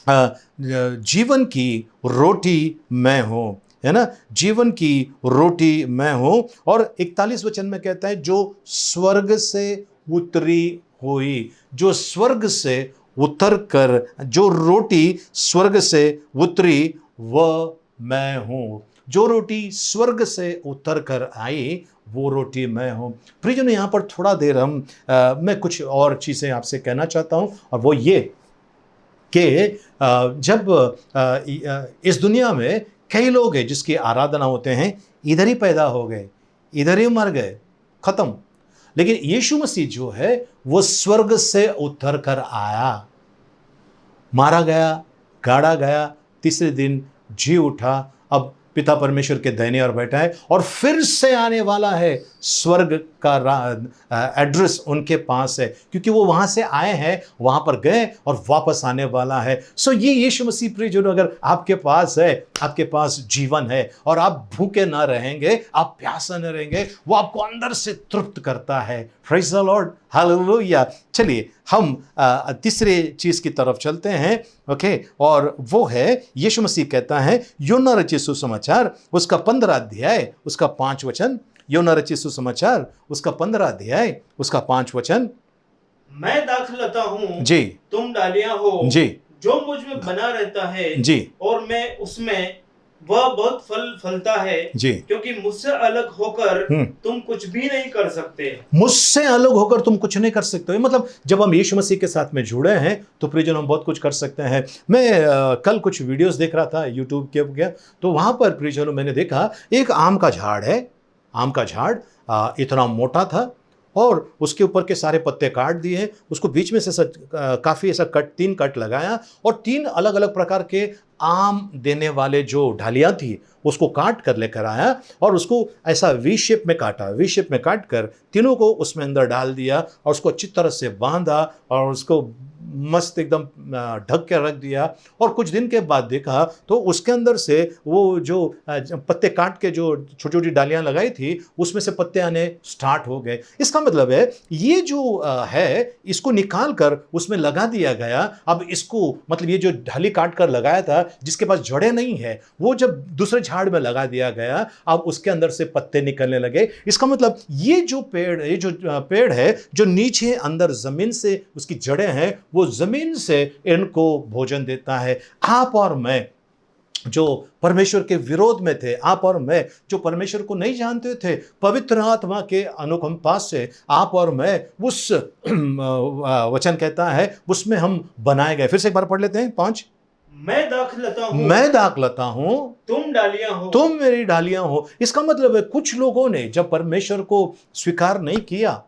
जीवन की रोटी मैं हूँ, है ना, जीवन की रोटी मैं हूँ। और 41 वचन में कहता है, जो स्वर्ग से उतरी हुई, जो स्वर्ग से उतर कर, जो रोटी स्वर्ग से उतरी वह मैं हूँ। जो रोटी स्वर्ग से उतर कर आई वो रोटी मैं हूँ। प्रियजनों, यहाँ पर थोड़ा देर मैं कुछ और चीज़ें आपसे कहना चाहता हूँ, और वो ये कि जब इस दुनिया में कई लोग हैं जिसकी आराधना होते हैं, इधर ही पैदा हो गए, इधर ही मर गए, खत्म। लेकिन यीशु मसीह जो है वो स्वर्ग से उतर कर आया, मारा गया, गाड़ा गया, तीसरे दिन जी उठा, अब पिता परमेश्वर के दाहिने ओर बैठा है और फिर से आने वाला है। स्वर्ग का एड्रेस उनके पास है, क्योंकि वो वहां से आए हैं, वहां पर गए और वापस आने वाला है। सो ये यीशु मसीह प्रियजनों, अगर आपके पास है, आपके पास जीवन है और आप भूखे ना रहेंगे, आप प्यासा न रहेंगे, वो आपको अंदर से तृप्त करता है। Praise the Lord, hallelujah. चलिए हम तीसरे चीज की तरफ चलते हैं, ओके, और वो है यीशु मसीह कहता है यूहन्ना रचित सुसमाचार उसका 15 अध्याय उसका 5 वचन। यूहन्ना रचित सुसमाचार उसका 15 अध्याय उसका 5 वचन। मैं दाखलता हूँ जी, तुम डालियां हो, जी, जो मुझ में बना रहता है जी, और मैं उसमें, वह बहुत फल फलता है, जी। क्योंकि मुझसे अलग होकर तुम कुछ भी नहीं कर सकते। मुझसे अलग होकर तुम कुछ नहीं कर सकते हो। मतलब जब हम यीशु मसीह के साथ में जुड़े हैं तो प्रियजन हम बहुत कुछ कर सकते हैं। मैं कल कुछ वीडियोस देख रहा था यूट्यूब के गया, तो वहां पर प्रियजनों मैंने देखा एक आम का झाड़ है। आम का झाड़ इतना मोटा था और उसके ऊपर के सारे पत्ते काट दिए, उसको बीच में से काफ़ी ऐसा 3 कट लगाया और 3 अलग अलग प्रकार के आम देने वाले जो ढालियाँ थी उसको काट कर लेकर आया और उसको ऐसा वी शेप में काटा, वी शेप में काट कर तीनों को उसमें अंदर डाल दिया और उसको अच्छी तरह से बांधा और उसको मस्त एकदम ढक के रख दिया। और कुछ दिन के बाद देखा तो उसके अंदर से वो जो पत्ते काट के जो छोटी छोटी डालियां लगाई थी उसमें से पत्ते आने स्टार्ट हो गए। इसका मतलब है ये जो है इसको निकाल कर उसमें लगा दिया गया। अब इसको मतलब ये जो ढाली काट कर लगाया था जिसके पास जड़ें नहीं है, वो जब दूसरे झाड़ में लगा दिया गया, अब उसके अंदर से पत्ते निकलने लगे। इसका मतलब ये जो पेड़ है जो नीचे अंदर जमीन से उसकी जड़ें हैं, वो जमीन से इनको भोजन देता है। आप और मैं जो परमेश्वर के विरोध में थे, आप और मैं जो परमेश्वर को नहीं जानते थे, पवित्र आत्मा के अनुकंपा से आप और मैं उस वचन कहता है उसमें हम बनाए गए। फिर से एक बार पढ़ लेते हैं 5। मैं दाखलता हूँ, मैं दाखलता हूँ, तुम डालियां हो, तुम मेरी डालियां हो। इसका मतलब है कुछ लोगों ने जब परमेश्वर को स्वीकार नहीं किया,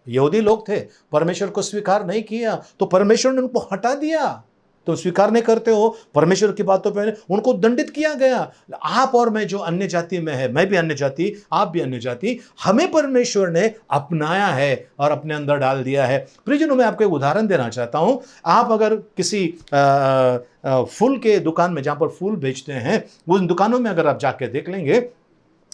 यहूदी लोग थे, परमेश्वर को स्वीकार नहीं किया तो परमेश्वर ने उनको हटा दिया। तुम स्वीकार नहीं करते हो परमेश्वर की बातों पे, उनको दंडित किया गया। आप और मैं जो अन्य जाति में है, मैं भी अन्य जाति, आप भी अन्य जाति, हमें परमेश्वर ने अपनाया है और अपने अंदर डाल दिया है। प्रियजनों, मैं आपको एक उदाहरण देना चाहता हूं। आप अगर किसी फूल के दुकान में जहां पर फूल बेचते हैं, उन दुकानों में अगर आप जाके देख लेंगे,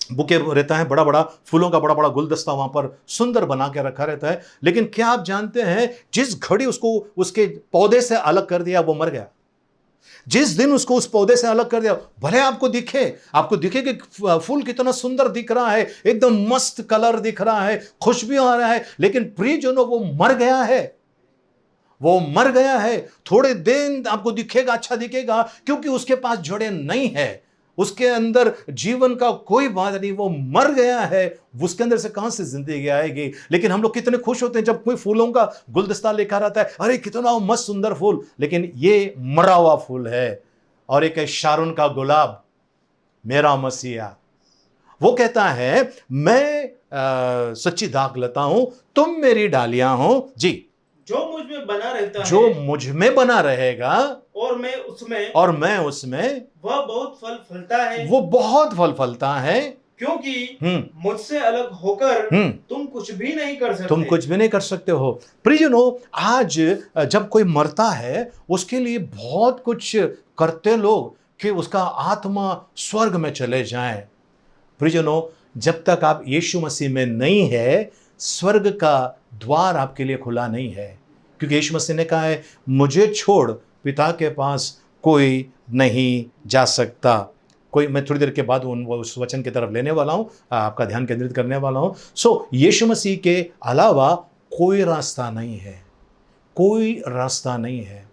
बुके रहता है, बड़ा बड़ा फूलों का बड़ा बड़ा गुलदस्ता वहां पर सुंदर बना के रखा रहता है। लेकिन क्या आप जानते हैं जिस घड़ी उसको उसके पौधे से अलग कर दिया वो मर गया। जिस दिन उसको उस पौधे से अलग कर दिया, भले आपको दिखे कि फूल कितना सुंदर दिख रहा है, एकदम मस्त कलर दिख रहा है, खुशबू आ रहा है, लेकिन प्रियजनों वो मर गया है। वो मर गया है। थोड़े दिन आपको दिखेगा, अच्छा दिखेगा, क्योंकि उसके पास जड़ें नहीं है, उसके अंदर जीवन का कोई बात नहीं, वो मर गया है। उसके अंदर से कहां से जिंदगी आएगी। लेकिन हम लोग कितने खुश होते हैं जब कोई फूलों का गुलदस्ता लेकर आता है, अरे कितना मस्त सुंदर फूल, लेकिन ये मरा हुआ फूल है। और एक है शारून का गुलाब, मेरा मसीहा, वो कहता है मैं सच्ची दाखलता हूं, तुम मेरी डालियां हो। जी, जो मुझ में बना रहता जो है, मुझ में बना रहेगा और मैं उसमें, वह बहुत फल फलता है, वो बहुत फल फलता है, क्योंकि मुझसे अलग होकर तुम कुछ भी नहीं कर सकते। तुम कुछ भी नहीं कर सकते हो। प्रियजनों, आज जब कोई मरता है उसके लिए बहुत कुछ करते लोग कि उसका आत्मा स्वर्ग में चले जाए। प्रियजनों, जब तक आप यीशु मसीह में नहीं है, स्वर्ग का द्वार आपके लिए खुला नहीं है, क्योंकि यीशु मसीह ने कहा है मुझे छोड़ पिता के पास कोई नहीं जा सकता। मैं थोड़ी देर के बाद उस वचन की तरफ लेने वाला हूं, आपका ध्यान केंद्रित करने वाला हूं। यीशु मसीह के अलावा कोई रास्ता नहीं है, कोई रास्ता नहीं है।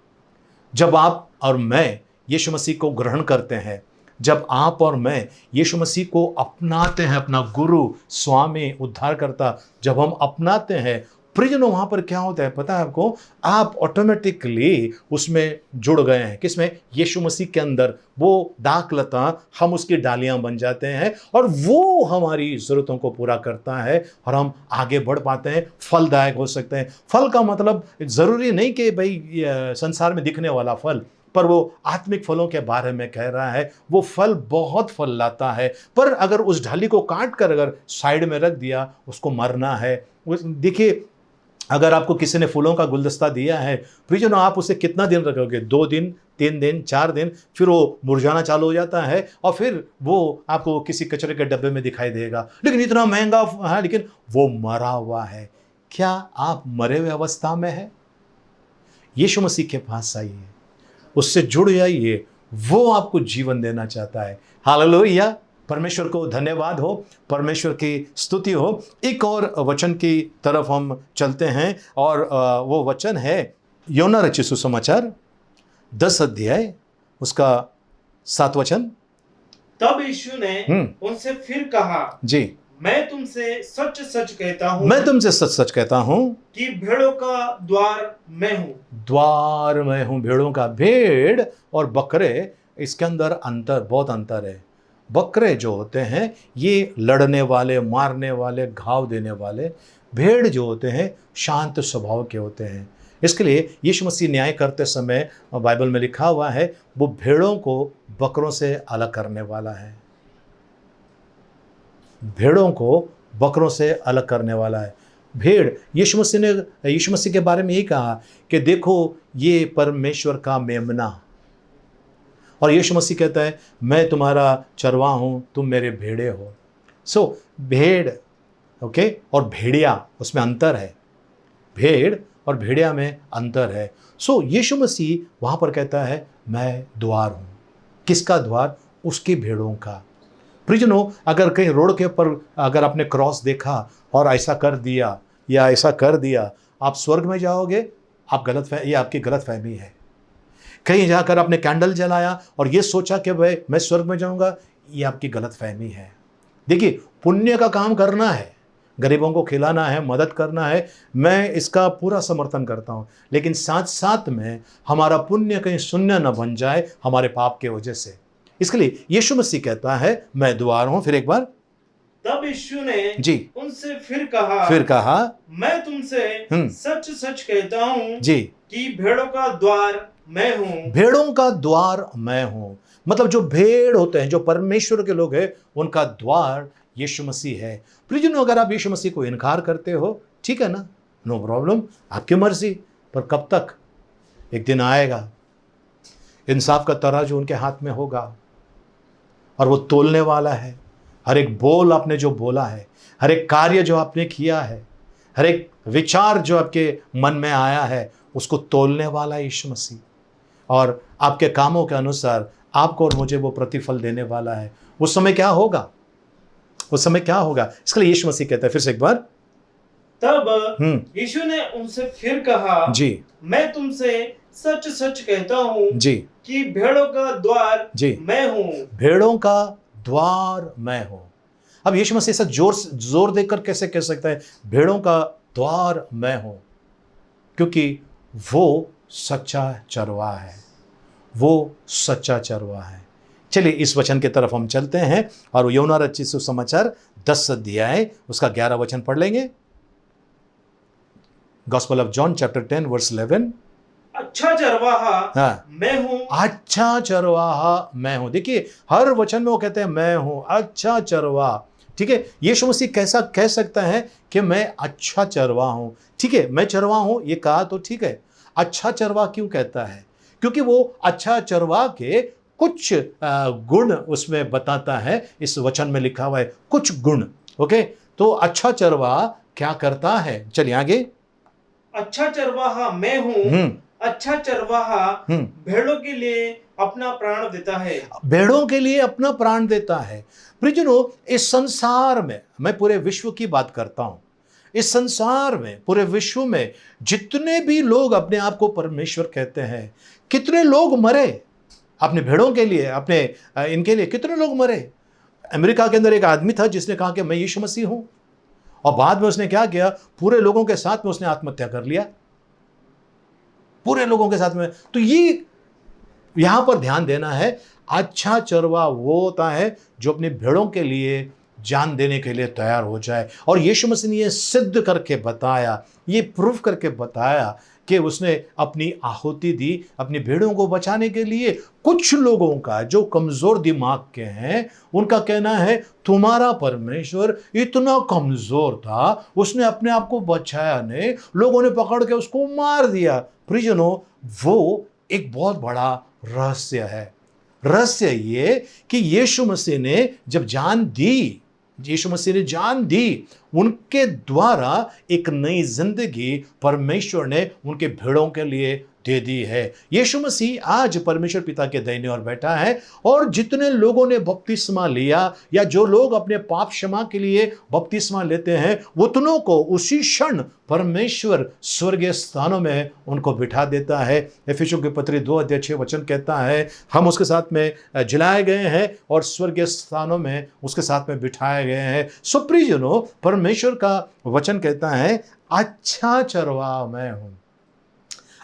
जब आप और मैं यीशु मसीह को ग्रहण करते हैं, जब आप और मैं यीशु मसीह को अपनाते हैं, अपना गुरु, स्वामी, उद्धारकर्ता, जब हम अपनाते हैं, प्रियजनों वहां पर क्या होता है पता है आपको, आप ऑटोमेटिकली उसमें जुड़ गए हैं। किसमें? यीशु मसीह के अंदर। वो दाखलता, हम उसकी डालियां बन जाते हैं और वो हमारी जरूरतों को पूरा करता है और हम आगे बढ़ पाते हैं, फलदायक हो सकते हैं। फल का मतलब जरूरी नहीं कि भाई संसार में दिखने वाला फल, पर वो आत्मिक फलों के बारे में कह रहा है। वो फल बहुत फल लाता है, पर अगर उस डाली को काट कर अगर साइड में रख दिया, उसको मरना है। देखिए, अगर आपको किसी ने फूलों का गुलदस्ता दिया है, प्रियजनों, आप उसे कितना दिन रखोगे? 2 दिन, 3 दिन, 4 दिन, फिर वो मुरझाना चालू हो जाता है और फिर वो आपको किसी कचरे के डब्बे में दिखाई देगा। लेकिन इतना महंगा है, लेकिन वो मरा हुआ है। क्या आप मरे हुए अवस्था में है? यीशु मसीह के पास आइए, उससे जुड़ जाइए, वो आपको जीवन देना चाहता है। हालेलुया! परमेश्वर को धन्यवाद हो, परमेश्वर की स्तुति हो। एक और वचन की तरफ हम चलते हैं और वो वचन है योना रचित सुसमाचार 10 अध्याय उसका 7 वचन। तब यीशु ने उनसे फिर कहा, जी, मैं तुमसे सच सच कहता हूँ, मैं तुमसे सच सच कहता हूँ कि भेड़ों का द्वार मैं हूँ। द्वार मैं हूँ भेड़ों का। भेड़ और बकरे, इसके अंदर अंतर, बहुत अंतर है। बकरे जो होते हैं ये लड़ने वाले, मारने वाले, घाव देने वाले। भेड़ जो होते हैं शांत स्वभाव के होते हैं। इसके लिए यीशु मसीह न्याय करते समय बाइबल में लिखा हुआ है, वो भेड़ों को बकरों से अलग करने वाला है। भेड़ों को बकरों से अलग करने वाला है। भेड़, यीशु मसीह के बारे में यही कहा कि देखो ये परमेश्वर का मेमना। और यीशु मसीह कहता है, मैं तुम्हारा चरवाहा हूं, तुम मेरे भेड़े हो। सो भेड़, ओके, और भेड़िया, उसमें अंतर है। भेड़ और भेड़िया में अंतर है। सो यीशु मसीह वहां पर कहता है, मैं द्वार हूं। किसका द्वार? उसकी भेड़ों का। प्रियजनों, अगर कहीं रोड के ऊपर अगर आपने क्रॉस देखा और ऐसा कर दिया या ऐसा कर दिया, आप स्वर्ग में जाओगे, ये आपकी गलत फहमी है। कहीं जाकर आपने कैंडल जलाया और ये सोचा कि भाई मैं स्वर्ग में जाऊंगा, ये आपकी गलत फहमी है। देखिए, पुण्य का काम करना है, गरीबों को खिलाना है, मदद करना है, मैं इसका पूरा समर्थन करता हूं। लेकिन साथ साथ में हमारा पुण्य कहीं शून्य न बन जाए हमारे पाप के वजह से। इसके लिए यीशु मसीह कहता है, मैं द्वार हूं। फिर एक बार, तब यीशु ने जी उनसे फिर कहा, मैं तुमसे सच सच कहता हूँ जी, कि भेड़ों का द्वार मैं हूँ। भेड़ों का द्वार मैं हूँ। मतलब जो भेड़ होते हैं, जो परमेश्वर के लोग हैं, उनका द्वार यीशु मसीह है। प्रियजनों, अगर आप यीशु मसीह को इनकार करते हो, ठीक है ना, नो प्रॉब्लम, आपकी मर्जी, पर कब तक? एक दिन आएगा, इंसाफ का तराजू उनके हाथ में होगा और वो तोलने वाला है। हर एक बोल आपने जो बोला है, हर एक कार्य जो आपने किया है, हर एक विचार जो आपके मन में आया है, उसको तोलने वाला यीशु मसीह, और आपके कामों के अनुसार आपको और मुझे वो प्रतिफल देने वाला है। उस समय क्या होगा? उस समय क्या होगा? इसके लिए यीशु मसीह कहता है, फिर से एक बार, तब यीशु ने उनसे फिर कहा, जी, मैं तुमसे सच सच कहता हूँ जी, कि भेड़ों का द्वार जी मैं हूँ। भेड़ों का द्वार मैं हूं। अब यीशु मसीह ऐसा जोर देकर कैसे कह सकता है भेड़ों का द्वार मैं हूं? क्योंकि वो सच्चा चरवाहा है, वो सच्चा चरवाहा है। चलिए इस वचन की तरफ हम चलते हैं और यूहन्ना रचित सुसमाचार 10 अध्याय उसका 11 वचन पढ़ लेंगे। Gospel of John chapter 10 verse 11। अच्छा चरवाहा मैं हूं। अच्छा चरवाहा मैं हूं। देखिए, हर वचन में वो कहते हैं मैं हूं अच्छा चरवाहा। ठीक है, यीशु मसीह कैसा कह सकता है कि मैं अच्छा चरवाहा हूं? ठीक है, मैं चरवाहा हूं ये कहा तो ठीक है, अच्छा चरवाहा क्यों कहता है? क्योंकि वो अच्छा चरवाहा के कुछ गुण उसमें बताता है। इस वचन में लिखा हुआ है कुछ गुण। ओके, तो अच्छा चरवाहा क्या करता है? चलिए आगे। अच्छा चरवाहा मैं हूं। अच्छा चरवाहा भेड़ों के लिए अपना प्राण देता है। भेड़ों के लिए अपना प्राण देता है। प्रियजनों, इस संसार में, मैं पूरे विश्व की बात करता हूं, इस संसार में, पूरे विश्व में जितने भी लोग अपने आप को परमेश्वर कहते हैं, कितने लोग मरे अपने भेड़ों के लिए, अपने इनके लिए कितने लोग मरे। अमेरिका के अंदर एक आदमी था जिसने कहा कि मैं यीशु मसीह हूं, और बाद में उसने क्या किया, पूरे लोगों के साथ में उसने आत्महत्या कर लिया, पूरे लोगों के साथ में। तो ये यहां पर ध्यान देना है, अच्छा चरवा वो होता है जो अपने भेड़ों के लिए जान देने के लिए तैयार हो जाए। और यीशु मसीह ने ये सिद्ध करके बताया, ये प्रूफ करके बताया कि उसने अपनी आहुति दी अपनी भेड़ों को बचाने के लिए। कुछ लोगों का जो कमजोर दिमाग के हैं, उनका कहना है तुम्हारा परमेश्वर इतना कमजोर था, उसने अपने आप को बचाया नहीं, लोगों ने पकड़ के उसको मार दिया। प्रियजनों, वो एक बहुत बड़ा रहस्य है। रहस्य ये कि यीशु मसीह ने जब जान दी, यीशु मसीह ने जान दी, उनके द्वारा एक नई जिंदगी परमेश्वर ने उनके भेड़ों के लिए दे दी है। यीशु मसीह आज परमेश्वर पिता के दाहिने ओर बैठा है, और जितने लोगों ने बपतिस्मा लिया या जो लोग अपने पाप क्षमा के लिए बपतिस्मा लेते हैं, उतनों को उसी क्षण परमेश्वर स्वर्गीय स्थानों में उनको बिठा देता है। एफिसियों की पत्री 2:6 कहता है, हम उसके साथ में जिलाए गए हैं और स्वर्गीय स्थानों में उसके साथ में बिठाए गए हैं। सुप्रियजनों, परमेश्वर का वचन कहता है, अच्छा चरवाहा मैं हूं,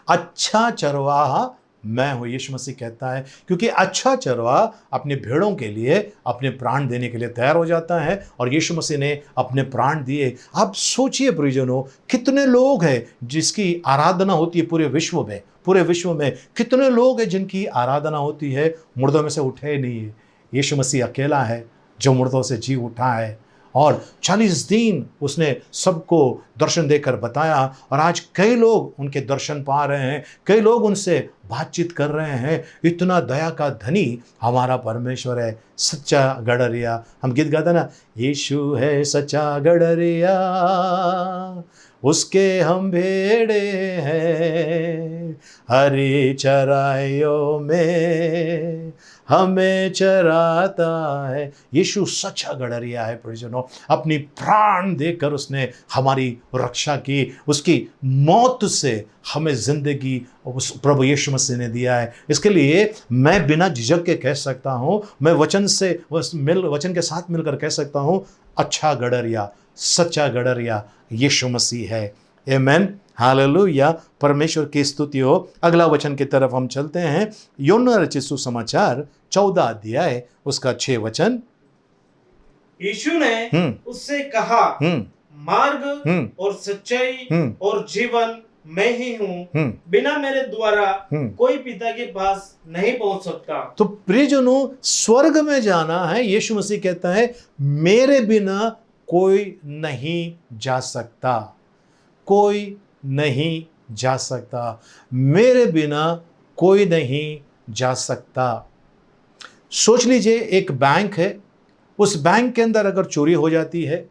अच्छा चरवाहा मैं हूं। यीशु मसीह कहता है, क्योंकि अच्छा चरवाहा अपने भेड़ों के लिए अपने प्राण देने के लिए तैयार हो जाता है, और यीशु मसीह ने अपने प्राण दिए। आप सोचिए प्रियजनों, कितने लोग हैं जिसकी आराधना होती है पूरे विश्व में, पूरे विश्व में कितने लोग हैं जिनकी आराधना होती है, मुर्दों में से उठे नहीं है। यीशु मसीह अकेला है जो मुर्दों से जी उठा है, और 40 दिन उसने सबको दर्शन देकर बताया, और आज कई लोग उनके दर्शन पा रहे हैं, कई लोग उनसे बातचीत कर रहे हैं। इतना दया का धनी हमारा परमेश्वर है, सच्चा गडरिया। हम गीत गाते ना, यीशु है सच्चा गडरिया, उसके हम भेड़े हैं, हरी चराइयों में हमें चराता है। यीशु सच्चा गडरिया है प्रियजनों, अपनी प्राण देकर उसने हमारी रक्षा की, उसकी मौत से हमें जिंदगी उस प्रभु यीशु मसीह ने दिया है। इसके लिए मैं बिना झिझक के कह सकता हूँ, मैं वचन के साथ मिलकर कह सकता हूँ, अच्छा गडरिया, सच्चा गडरिया यीशु मसीह है। आमेन, हालेलुया, परमेश्वर की स्तुति हो। अगला वचन की तरफ हम चलते हैं, यूहन्ना रचित सुसमाचार 14 अध्याय उसका 6 वचन। यीशु ने उससे कहा, मार्ग और सच्चाई और जीवन मैं ही हूँ, बिना मेरे द्वारा कोई पिता के पास नहीं पहुंच सकता। तो प्रियजनों, स्वर्ग में जाना है, यीशु मसीह कहता है, मेरे बिना कोई नहीं जा सकता, कोई नहीं जा सकता, मेरे बिना कोई नहीं जा सकता। सोच लीजिए, एक बैंक है, उस बैंक के अंदर अगर चोरी हो जाती है,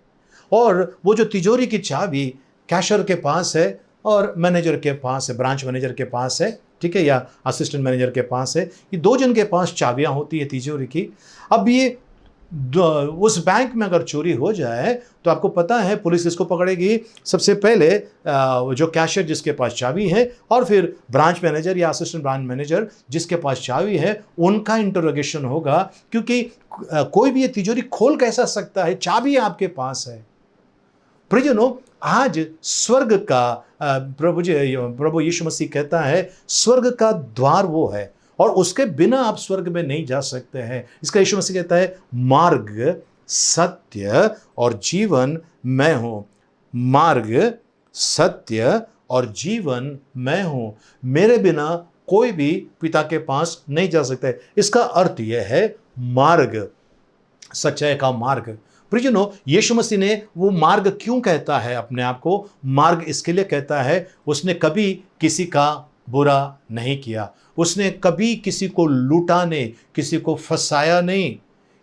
और वो जो तिजोरी की चाबी कैशियर के पास है और मैनेजर के पास है, ब्रांच मैनेजर के पास है, ठीक है, या असिस्टेंट मैनेजर के पास है, ये दो जन के पास चाबियां होती है तिजोरी की। अब ये उस बैंक में अगर चोरी हो जाए तो आपको पता है पुलिस इसको पकड़ेगी। सबसे पहले जो कैशियर जिसके पास चाबी है, और फिर ब्रांच मैनेजर या असिस्टेंट ब्रांच मैनेजर जिसके पास चाबी है, उनका इंटरोगेशन होगा, क्योंकि कोई भी ये तिजोरी खोल कैसा सकता है, चाबी आपके पास है। प्रियजनों, आज स्वर्ग का प्रभु यीशु मसीह कहता है, स्वर्ग का द्वार वो है, और उसके बिना आप स्वर्ग में नहीं जा सकते हैं। इसका यीशु मसीह कहता है, मार्ग सत्य और जीवन मैं हूं, मार्ग सत्य और जीवन मैं हूं, मेरे बिना कोई भी पिता के पास नहीं जा सकता है। इसका अर्थ यह है, मार्ग, सच्चाई का मार्ग। प्रियजनों, यीशु मसीह ने वो मार्ग क्यों कहता है अपने आप को? मार्ग इसके लिए कहता है, उसने कभी किसी का बुरा नहीं किया, उसने कभी किसी को लूटा नहीं, किसी को फंसाया नहीं,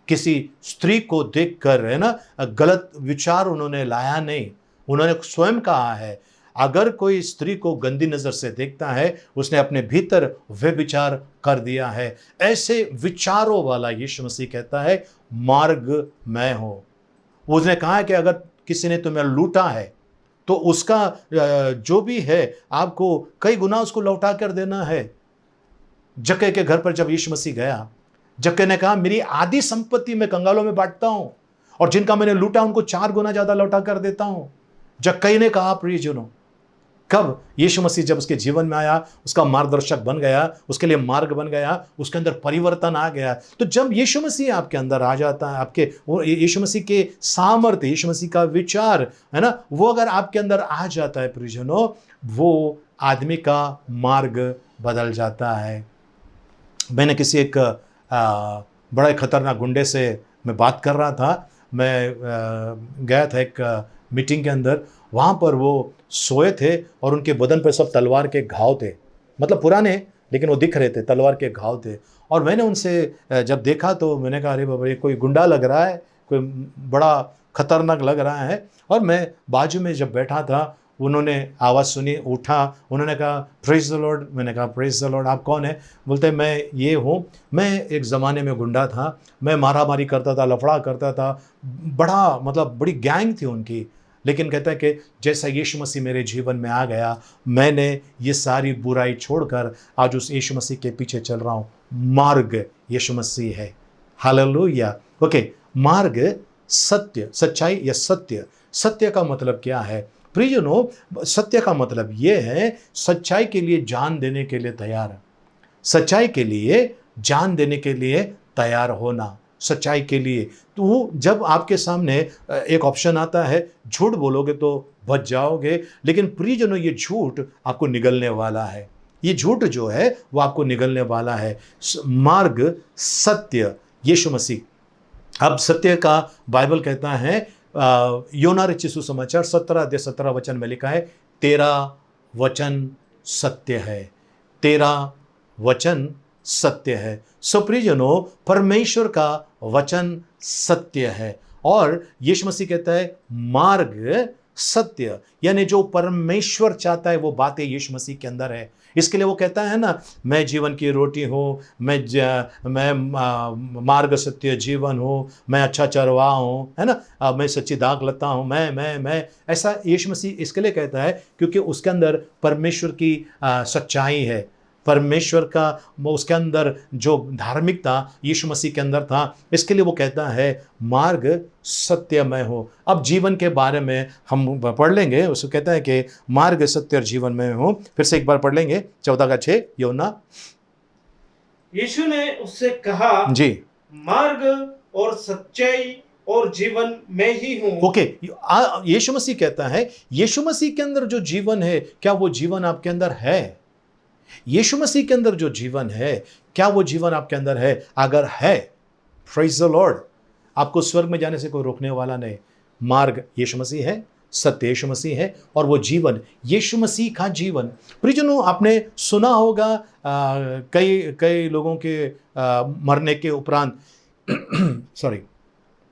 किसी स्त्री को देखकर, है ना, गलत विचार उन्होंने लाया नहीं। उन्होंने स्वयं कहा है, अगर कोई स्त्री को गंदी नजर से देखता है, उसने अपने भीतर वे विचार कर दिया है। ऐसे विचारों वाला यीशु मसीह कहता है, मार्ग मैं हूं। उसने कहा है कि अगर किसी ने तुम्हें लूटा है तो उसका जो भी है आपको कई गुना उसको लौटा कर देना है। जक्के के घर पर जब यीशु मसीह गया, जक्के ने कहा, मेरी आधी संपत्ति मैं कंगालों में बांटता हूं, और जिनका मैंने लूटा उनको 4 गुना ज्यादा लौटा कर देता हूं। जक्कई ने कहा प्रियजनों, कब यीशु मसीह जब उसके जीवन में आया, उसका मार्गदर्शक बन गया, उसके लिए मार्ग बन गया, उसके अंदर परिवर्तन आ गया। तो जब यीशु मसीह आपके अंदर आ जाता है, आपके वो यीशु मसीह के सामर्थ्य, यीशु मसीह का विचार है ना, वो अगर आपके अंदर आ जाता है प्रियजनों, वो आदमी का मार्ग बदल जाता है। मैंने किसी एक बड़ा खतरनाक गुंडे से मैं बात कर रहा था। मैं गया था एक मीटिंग के अंदर, वहाँ पर वो सोए थे और उनके बदन पर सब तलवार के घाव थे, मतलब पुराने लेकिन वो दिख रहे थे, तलवार के घाव थे। और मैंने उनसे जब देखा तो मैंने कहा अरे बाबा, ये कोई गुंडा लग रहा है, कोई बड़ा खतरनाक लग रहा है। और मैं बाजू में जब बैठा था, उन्होंने आवाज़ सुनी, उठा, उन्होंने कहा प्रेज द लॉर्ड। मैंने कहा प्रेज द लॉर्ड, आप कौन है? बोलते मैं ये हूँ, मैं एक ज़माने में गुंडा था, मैं मारामारी करता था, लफड़ा करता था, बड़ा मतलब बड़ी गैंग थी उनकी। लेकिन कहता है कि जैसा यीशु मसीह मेरे जीवन में आ गया, मैंने ये सारी बुराई छोड़कर आज उस यीशु मसीह के पीछे चल रहा हूँ। मार्ग यीशु मसीह है। हालेलुया। ओके, मार्ग सत्य, सच्चाई या सत्य। सत्य का मतलब क्या है प्रियजनों? सत्य का मतलब ये है सच्चाई के लिए जान देने के लिए तैयार, सच्चाई के लिए जान देने के लिए तैयार होना, सच्चाई के लिए। तो जब आपके सामने एक ऑप्शन आता है, झूठ बोलोगे तो बच जाओगे, लेकिन प्रियजनों ये झूठ आपको निगलने वाला है, ये झूठ जो है वो आपको निगलने वाला है। मार्ग सत्य यीशु मसीह। अब सत्य का बाइबल कहता है, योना रचित सुसमाचार 17 अध्याय 17 वचन में लिखा है, तेरा वचन सत्य है, तेरा वचन सत्य है। सो प्रियजनों, परमेश्वर का वचन सत्य है और यीशु मसीह कहता है मार्ग सत्य, यानी जो परमेश्वर चाहता है वो बातें यीशु मसीह के अंदर है। इसके लिए वो कहता है ना, मैं जीवन की रोटी हूँ, मैं मार्ग सत्य जीवन हूँ, मैं अच्छा चरवाहा हूँ, है ना, मैं सच्ची दाख लता हूँ, मैं ऐसा यीशु मसीह इसके लिए कहता है क्योंकि उसके अंदर परमेश्वर की सच्चाई है, परमेश्वर का उसके अंदर जो धार्मिकता यीशु मसीह के अंदर था। इसके लिए वो कहता है मार्ग सत्य मैं हूँ। अब जीवन के बारे में हम पढ़ लेंगे, उसको कहता है कि मार्ग सत्य और जीवन में हूँ। फिर से एक बार पढ़ लेंगे 14:6 यूहन्ना। यीशु ने उससे कहा जी, मार्ग और सच्चाई और जीवन मैं ही हूँ। ओके, यीशु मसीह कहता है यीशु मसीह के अंदर जो जीवन है, क्या वो जीवन आपके अंदर है? यीशु मसीह के अंदर जो जीवन है, क्या वो जीवन आपके अंदर है? अगर है, प्रेज द लॉर्ड, आपको स्वर्ग में जाने से कोई रोकने वाला नहीं। मार्ग यीशु मसीह है, सत्य यीशु मसीह है और वो जीवन यीशु मसीह का जीवन। प्रियजनों, आपने सुना होगा कई लोगों के मरने के उपरांत सॉरी,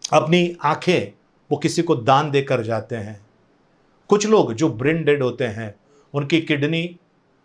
अपनी आंखें वो किसी को दान देकर जाते हैं। कुछ लोग जो ब्रेन डेड होते हैं, उनकी किडनी,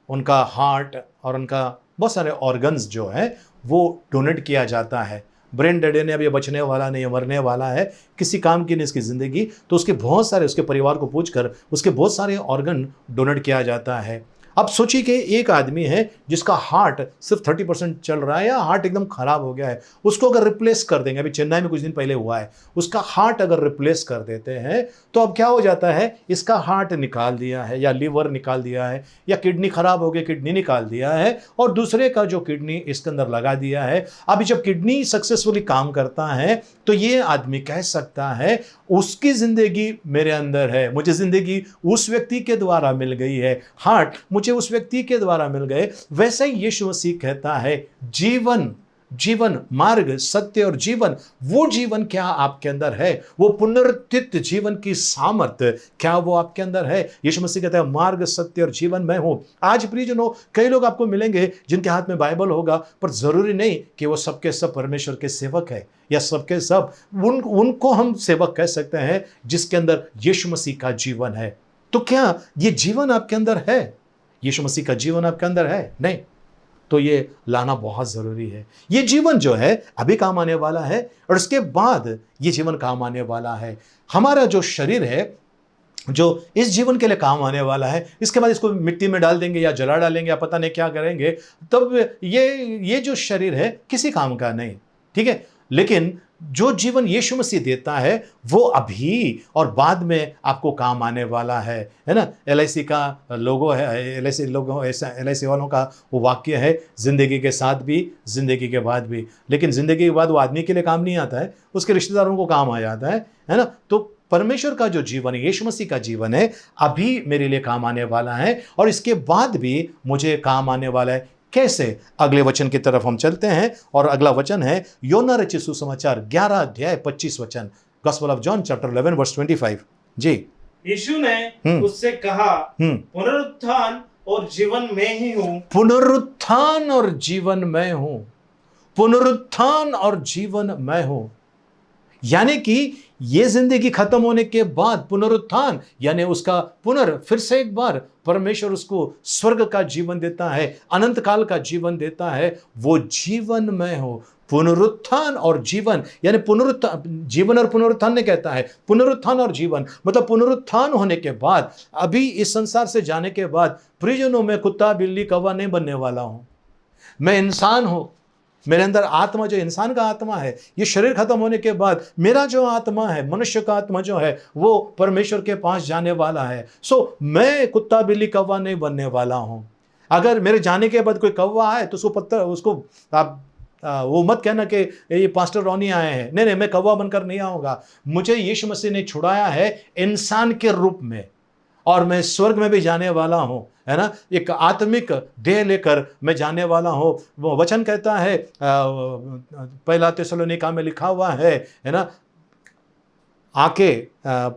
उनका हार्ट और उनका बहुत सारे ऑर्गन्स जो है वो डोनेट किया जाता है। ब्रेन डेड ने अब ये बचने वाला नहीं है, मरने वाला है, किसी काम की नहीं इसकी ज़िंदगी, तो उसके बहुत सारे, उसके परिवार को पूछकर उसके बहुत सारे ऑर्गन डोनेट किया जाता है। अब सोचिए कि एक आदमी है जिसका हार्ट सिर्फ 30% चल रहा है या हार्ट एकदम खराब हो गया है, उसको अगर रिप्लेस कर देंगे, अभी चेन्नई में कुछ दिन पहले हुआ है, उसका हार्ट अगर रिप्लेस कर देते हैं तो अब क्या हो जाता है, इसका हार्ट निकाल दिया है या लीवर निकाल दिया है या किडनी खराब हो गई, किडनी निकाल दिया है और दूसरे का जो किडनी इसके अंदर लगा दिया है। अभी जब किडनी सक्सेसफुली काम करता है तो ये आदमी कह सकता है उसकी ज़िंदगी मेरे अंदर है, मुझे ज़िंदगी उस व्यक्ति के द्वारा मिल गई है, हार्ट मुझे उस व्यक्ति के द्वारा मिल गए। वैसे ही यीशु मसीह कहता है जीवन, जीवन, मार्ग, सत्य और जीवन, वो जीवन क्या आपके अंदर है? वो पुनरुत्थित जीवन की सामर्थ्य क्या वो आपके अंदर है? यीशु मसीह कहता है मार्ग, सत्य और जीवन मैं हूं। आज प्रियजनों, कई लोग आपको मिलेंगे जिनके हाथ में बाइबल होगा, पर जरूरी नहीं कि वो सबके सब परमेश्वर के सेवक है या सबके सब उनको हम सेवक कह सकते हैं जिसके अंदर यीशु मसीह का जीवन है। तो क्या ये जीवन आपके अंदर है? यीशु मसीह का जीवन आपके अंदर है? नहीं, तो ये लाना बहुत ज़रूरी है। ये जीवन जो है अभी काम आने वाला है और इसके बाद ये जीवन काम आने वाला है। हमारा जो शरीर है जो इस जीवन के लिए काम आने वाला है, इसके बाद इसको मिट्टी में डाल देंगे या जला डालेंगे या पता नहीं क्या करेंगे, तब ये जो शरीर है किसी काम का नहीं, ठीक है। लेकिन जो जीवन यीशु मसीह देता है वो अभी और बाद में आपको काम आने वाला है ना। LIC का लोगो है, LIC लोगो, ऐसा LIC वालों का वो वाक्य है, ज़िंदगी के साथ भी ज़िंदगी के बाद भी। लेकिन ज़िंदगी के बाद वो आदमी के लिए काम नहीं आता है, उसके रिश्तेदारों को काम आ जाता है ना। तो परमेश्वर का जो जीवन है, यीशु मसीह का जीवन है, अभी मेरे लिए काम आने वाला है और इसके बाद भी मुझे काम आने वाला है। कैसे? अगले वचन की तरफ हम चलते हैं और अगला वचन है योना रचित सुसमाचार 11 अध्याय 25 वचन, Gospel of John chapter 11 verse 25। जी। यीशु ने उससे कहा, पुनरुत्थान और जीवन मैं ही हूँ। पुनरुत्थान और जीवन मैं हूँ, पुनरुत्थान और जीवन मैं हूँ। यानी कि ये जिंदगी खत्म होने के बाद पुनरुत्थान, यानी उसका फिर से एक बार परमेश्वर उसको स्वर्ग का जीवन देता है, अनंत काल का जीवन देता है। वो जीवन में हो, पुनरुत्थान और जीवन, यानी पुनरुत्थान, जीवन और पुनरुत्थान ने कहता है पुनरुत्थान और जीवन, मतलब पुनरुत्थान होने के बाद, अभी इस संसार से जाने के बाद प्रियजनों में कुत्ता बिल्ली कौवा नहीं बनने वाला हूं। मैं इंसान हूं, मेरे अंदर आत्मा, जो इंसान का आत्मा है, ये शरीर खत्म होने के बाद मेरा जो आत्मा है, मनुष्य का आत्मा जो है, वो परमेश्वर के पास जाने वाला है। सो मैं कुत्ता बिल्ली कौवा नहीं बनने वाला हूं। अगर मेरे जाने के बाद कोई कौवा है तो उसको आप वो मत कहना कि ये पास्टर रॉनी आए हैं। नहीं, मैं कौवा बनकर नहीं आऊंगा। मुझे यीशु मसीह ने छुड़ाया है इंसान के रूप में, और मैं स्वर्ग में भी जाने वाला हूं, है ना। एक आत्मिक देह लेकर मैं जाने वाला हूं। वो वचन कहता है, पहला थिस्सलुनीका में लिखा हुआ है ना, आंखें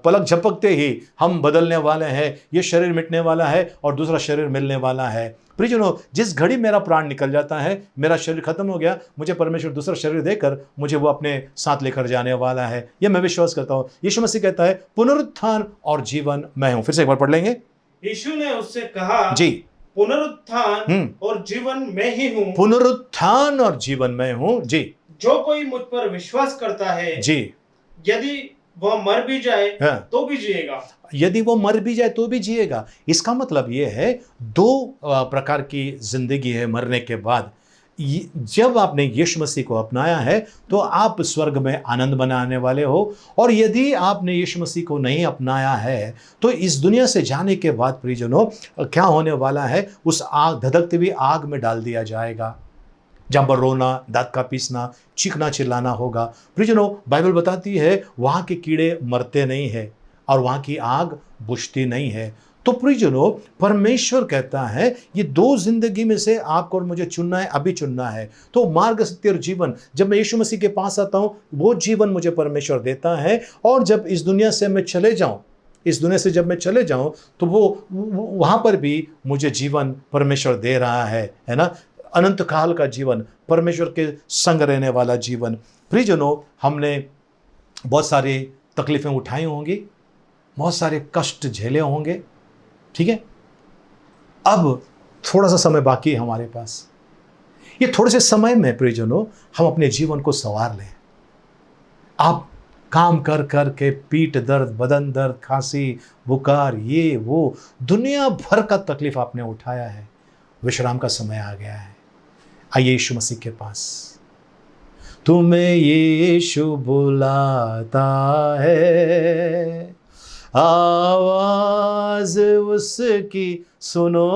पलक झपकते ही हम बदलने वाले हैं। ये शरीर मिटने वाला है और दूसरा शरीर मिलने वाला है। प्रियजनों, जिस घड़ी मेरा प्राण निकल जाता है, मेरा शरीर खत्म हो गया, मुझे परमेश्वर दूसरा शरीर देकर मुझे वो अपने साथ लेकर जाने वाला है। ये मैं विश्वास करता हूँ। यीशु मसीह कहता है पुनरुत्थान और जीवन मैं हूं। फिर से एक बार पढ़ लेंगे। यीशु ने उससे कहा, जी, पुनरुत्थान और जीवन मैं ही हूँ। पुनरुत्थान और जीवन मैं हूँ। जी। जो कोई मुझ पर विश्वास करता है, जी, यदि वह मर भी जाए तो भी जिएगा। यदि वो मर भी जाए तो भी जिएगा। इसका मतलब ये है, दो प्रकार की जिंदगी है मरने के बाद। जब आपने यीशु मसीह को अपनाया है तो आप स्वर्ग में आनंद मनाने वाले हो, और यदि आपने यीशु मसीह को नहीं अपनाया है तो इस दुनिया से जाने के बाद प्रियजनों क्या होने वाला है, उस आग, धधकती हुई आग में डाल दिया जाएगा, जहां पर रोना, दांत का पीसना, चीखना चिल्लाना होगा। प्रियजनों, बाइबल बताती है वहां के कीड़े मरते नहीं है और वहां की आग बुझती नहीं है। तो प्रियजनों, परमेश्वर कहता है ये दो जिंदगी में से आपको और मुझे चुनना है, अभी चुनना है। तो मार्ग, सत्य और जीवन, जब मैं यीशु मसीह के पास आता हूं वो जीवन मुझे परमेश्वर देता है, और जब इस दुनिया से मैं चले जाऊं, इस दुनिया से जब मैं चले जाऊं तो वो वहां पर भी मुझे जीवन परमेश्वर दे रहा है ना। अनंत काल का जीवन, परमेश्वर के संग रहने वाला जीवन। प्रियजनों, हमने बहुत सारी तकलीफें उठाई होंगी, बहुत सारे कष्ट झेले होंगे, ठीक है। अब थोड़ा सा समय बाकी है हमारे पास। ये थोड़े से समय में प्रियजनों हम अपने जीवन को संवार लें। आप काम कर कर के पीठ दर्द, बदन दर्द, खांसी, बुखार, ये वो दुनिया भर का तकलीफ आपने उठाया है। विश्राम का समय आ गया है। आइए यीशु मसीह के पास। तुम्हें यीशु बुलाता है, आवाज उसकी सुनो,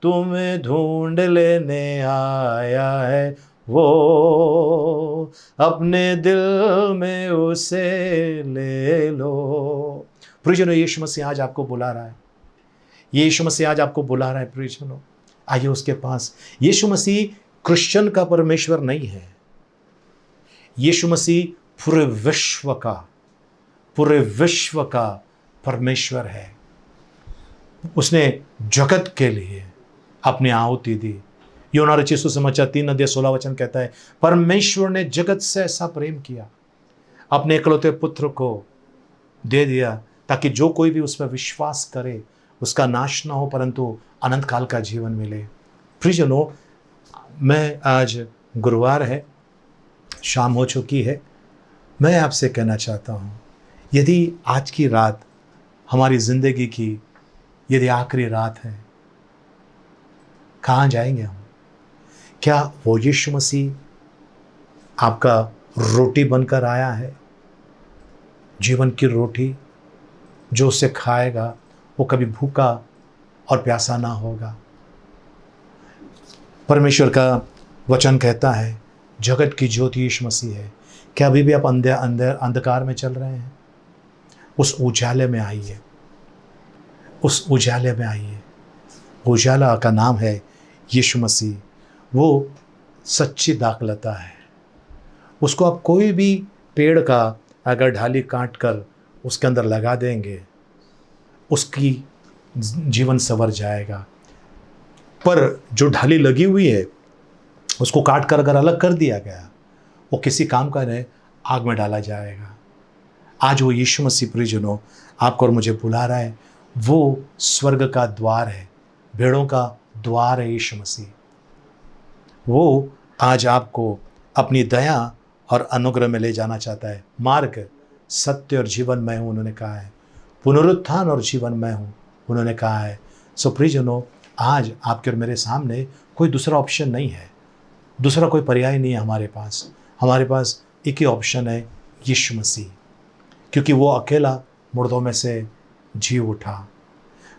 तुम्हें ढूंढ लेने आया है वो, अपने दिल में उसे ले लो। प्रियजनों, यीशु मसीह आज आपको बुला रहा है। यीशु मसीह आज आपको बुला रहा है। प्रियजनों, आइए उसके पास। यीशु मसीह क्रिश्चियन का परमेश्वर नहीं है। यीशु मसीह पूरे विश्व का परमेश्वर है। उसने जगत के लिए अपनी आहुति दी। योना रचित सुसमाचार 3 अध्याय 16 वचन कहता है, परमेश्वर ने जगत से ऐसा प्रेम किया, अपने इकलौते पुत्र को दे दिया, ताकि जो कोई भी उस पर विश्वास करे उसका नाश ना हो, परंतु अनंत काल का जीवन मिले। प्रियजनों, मैं आज गुरुवार है, शाम हो चुकी है। मैं आपसे कहना चाहता हूँ, यदि आज की रात हमारी ज़िंदगी की यदि आखिरी रात है, कहाँ जाएंगे हम? क्या वो यीशु मसीह आपका रोटी बनकर आया है, जीवन की रोटी, जो उसे खाएगा वो कभी भूखा और प्यासा ना होगा। परमेश्वर का वचन कहता है जगत की ज्योति यीशु मसीह है। क्या अभी भी आप अंधकार में चल रहे हैं? उस उजाले में आइए, उस उजाले में आइए। उजाला का नाम है यीशु मसीह। वो सच्ची दाखलता है। उसको आप कोई भी पेड़ का अगर डाली काट कर उसके अंदर लगा देंगे, उसकी जीवन संवर जाएगा। पर जो ढाली लगी हुई है उसको काट कर अगर अलग कर दिया गया, वो किसी काम का नहीं, आग में डाला जाएगा। आज वो यीशु मसीह प्रियजनों आपको और मुझे बुला रहा है। वो स्वर्ग का द्वार है, भेड़ों का द्वार है यीशु मसीह। वो आज आपको अपनी दया और अनुग्रह में ले जाना चाहता है। मार्ग, सत्य और जीवन मैं हूँ, उन्होंने कहा है। पुनरुत्थान और जीवन मैं हूँ, उन्होंने कहा है। सो प्रियजनों, आज आपके और मेरे सामने कोई दूसरा ऑप्शन नहीं है, दूसरा कोई पर्याय नहीं है हमारे पास। हमारे पास एक ही ऑप्शन है, यीशु मसीह, क्योंकि वो अकेला मुर्दों में से जी उठा।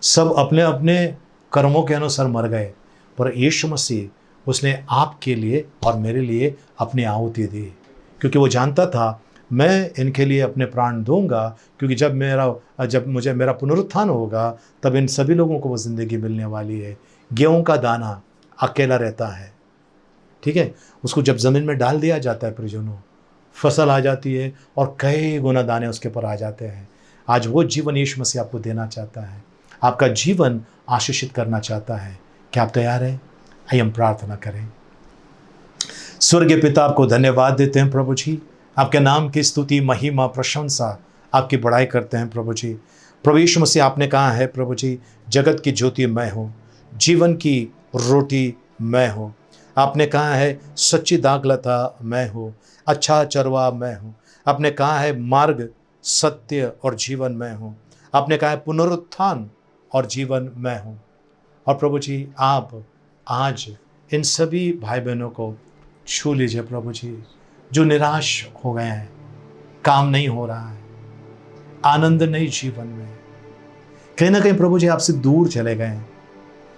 सब अपने अपने कर्मों के अनुसार मर गए, पर यीशु मसीह, उसने आपके लिए और मेरे लिए अपनी आहुति दी, क्योंकि वो जानता था मैं इनके लिए अपने प्राण दूंगा, क्योंकि जब मुझे मेरा पुनरुत्थान होगा तब इन सभी लोगों को वो ज़िंदगी मिलने वाली है। गेहूं का दाना अकेला रहता है, ठीक है, उसको जब ज़मीन में डाल दिया जाता है प्रियजनों, फसल आ जाती है और कई गुना दाने उसके ऊपर आ जाते हैं। आज वो जीवन यीशु मसीह आपको देना चाहता है, आपका जीवन आशीषित करना चाहता है। क्या आप तैयार हैं? आइए हम प्रार्थना करें। स्वर्गीय पिता, आपको धन्यवाद देते हैं प्रभु जी, आपके नाम की स्तुति, महिमा, प्रशंसा, आपकी बड़ाई करते हैं प्रभु जी। प्रभु यीशु मसीह, आपने कहा है प्रभु जी, जगत की ज्योति मैं हूँ, जीवन की रोटी मैं हूँ। आपने कहा है सच्ची दाखलता मैं हूँ, अच्छा चरवा मैं हूँ। आपने कहा है मार्ग, सत्य और जीवन मैं हूँ। आपने कहा है पुनरुत्थान और जीवन मैं हूँ। और प्रभु जी, आप आज इन सभी भाई बहनों को छू लीजिए प्रभु जी, जो निराश हो गए हैं, काम नहीं हो रहा है, आनंद नहीं जीवन में, कहीं ना कहीं प्रभु जी आपसे दूर चले गए हैं,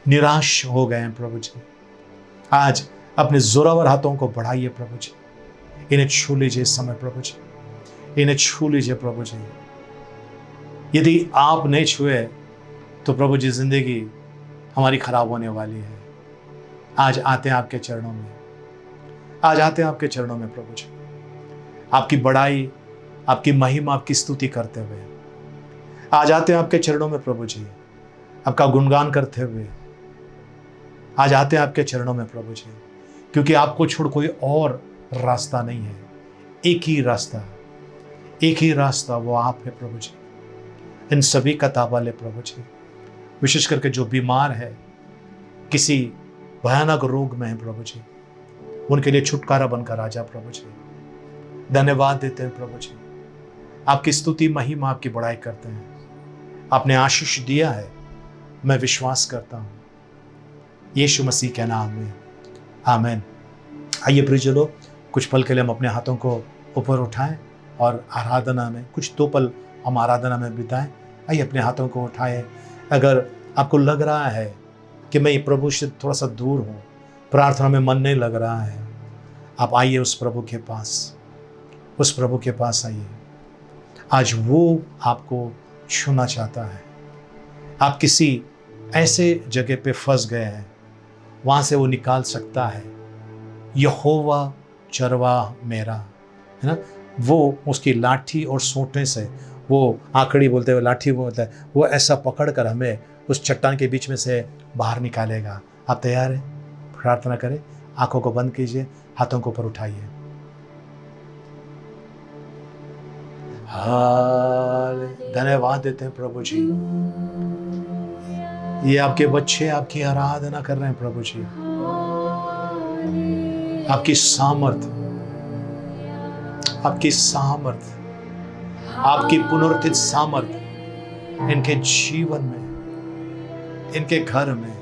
निराश हो गए हैं प्रभु जी। आज अपने जोरावर हाथों को बढ़ाइए प्रभु जी, इन्हें छू लीजिए इस समय प्रभु जी, इन्हें छू लीजिए प्रभु जी। यदि आप नहीं छुए तो प्रभु जी जिंदगी हमारी खराब होने वाली है। आज आते हैं आपके चरणों में, आज आते हैं आपके चरणों में प्रभु जी, आपकी बड़ाई, आपकी महिमा, आपकी स्तुति करते हुए आज आते हैं आपके चरणों में प्रभु जी, आपका गुणगान करते हुए आज आते हैं आपके चरणों में प्रभु जी, क्योंकि आपको छोड़ कोई और रास्ता नहीं है। एक ही रास्ता, एक ही रास्ता, वो आप है प्रभु जी। इन सभी का ताबा ले प्रभु जी, विशेष करके जो बीमार है, किसी भयानक रोग में है प्रभु जी, उनके लिए छुटकारा बनकर आ जा प्रभु जी। धन्यवाद देते हैं प्रभु जी, आपकी स्तुति, महिमा, आपकी बड़ाई करते हैं। आपने आशीष दिया है, मैं विश्वास करता हूँ यीशु मसीह के नाम में, आमीन। आइए प्रियजनों, कुछ पल के लिए हम अपने हाथों को ऊपर उठाएं और आराधना में कुछ 2 पल हम आराधना में बिताएं। आइए अपने हाथों को उठाएं। अगर आपको लग रहा है कि मैं प्रभु से थोड़ा सा दूर हूँ, प्रार्थना में मन नहीं लग रहा है, आप आइए उस प्रभु के पास, उस प्रभु के पास आइए। आज वो आपको छूना चाहता है। आप किसी ऐसे जगह पे फंस गए हैं, वहाँ से वो निकाल सकता है। यहोवा चरवाह मेरा, है ना, वो उसकी लाठी और सोंटे से, वो आंकड़ी बोलते हुए लाठी बोलता है, वो ऐसा पकड़ कर हमें उस चट्टान के बीच में से बाहर निकालेगा। आप तैयार हैं? प्रार्थना करें, आंखों को बंद कीजिए, हाथों को ऊपर उठाइए। धन्यवाद देते हैं प्रभु जी, ये आपके बच्चे आपकी आराधना कर रहे हैं प्रभु जी। आपकी सामर्थ, आपकी सामर्थ, आपकी पुनरुत्थित सामर्थ इनके जीवन में, इनके घर में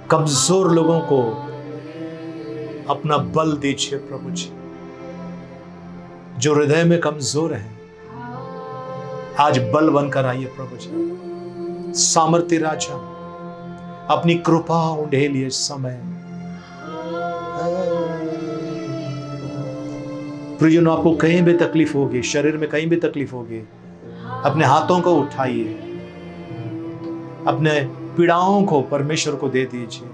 कमजोर लोगों को अपना बल दीजिए प्रभु जी। जो हृदय में कमजोर है, आज बल बनकर आइए प्रभु जी। सामर्थ्य राजा, अपनी कृपा उंडेलिए इस समय। प्रियजनों, आपको कहीं भी तकलीफ होगी, शरीर में कहीं भी तकलीफ होगी, अपने हाथों को उठाइए, अपने पीड़ाओं को परमेश्वर को दे दीजिए,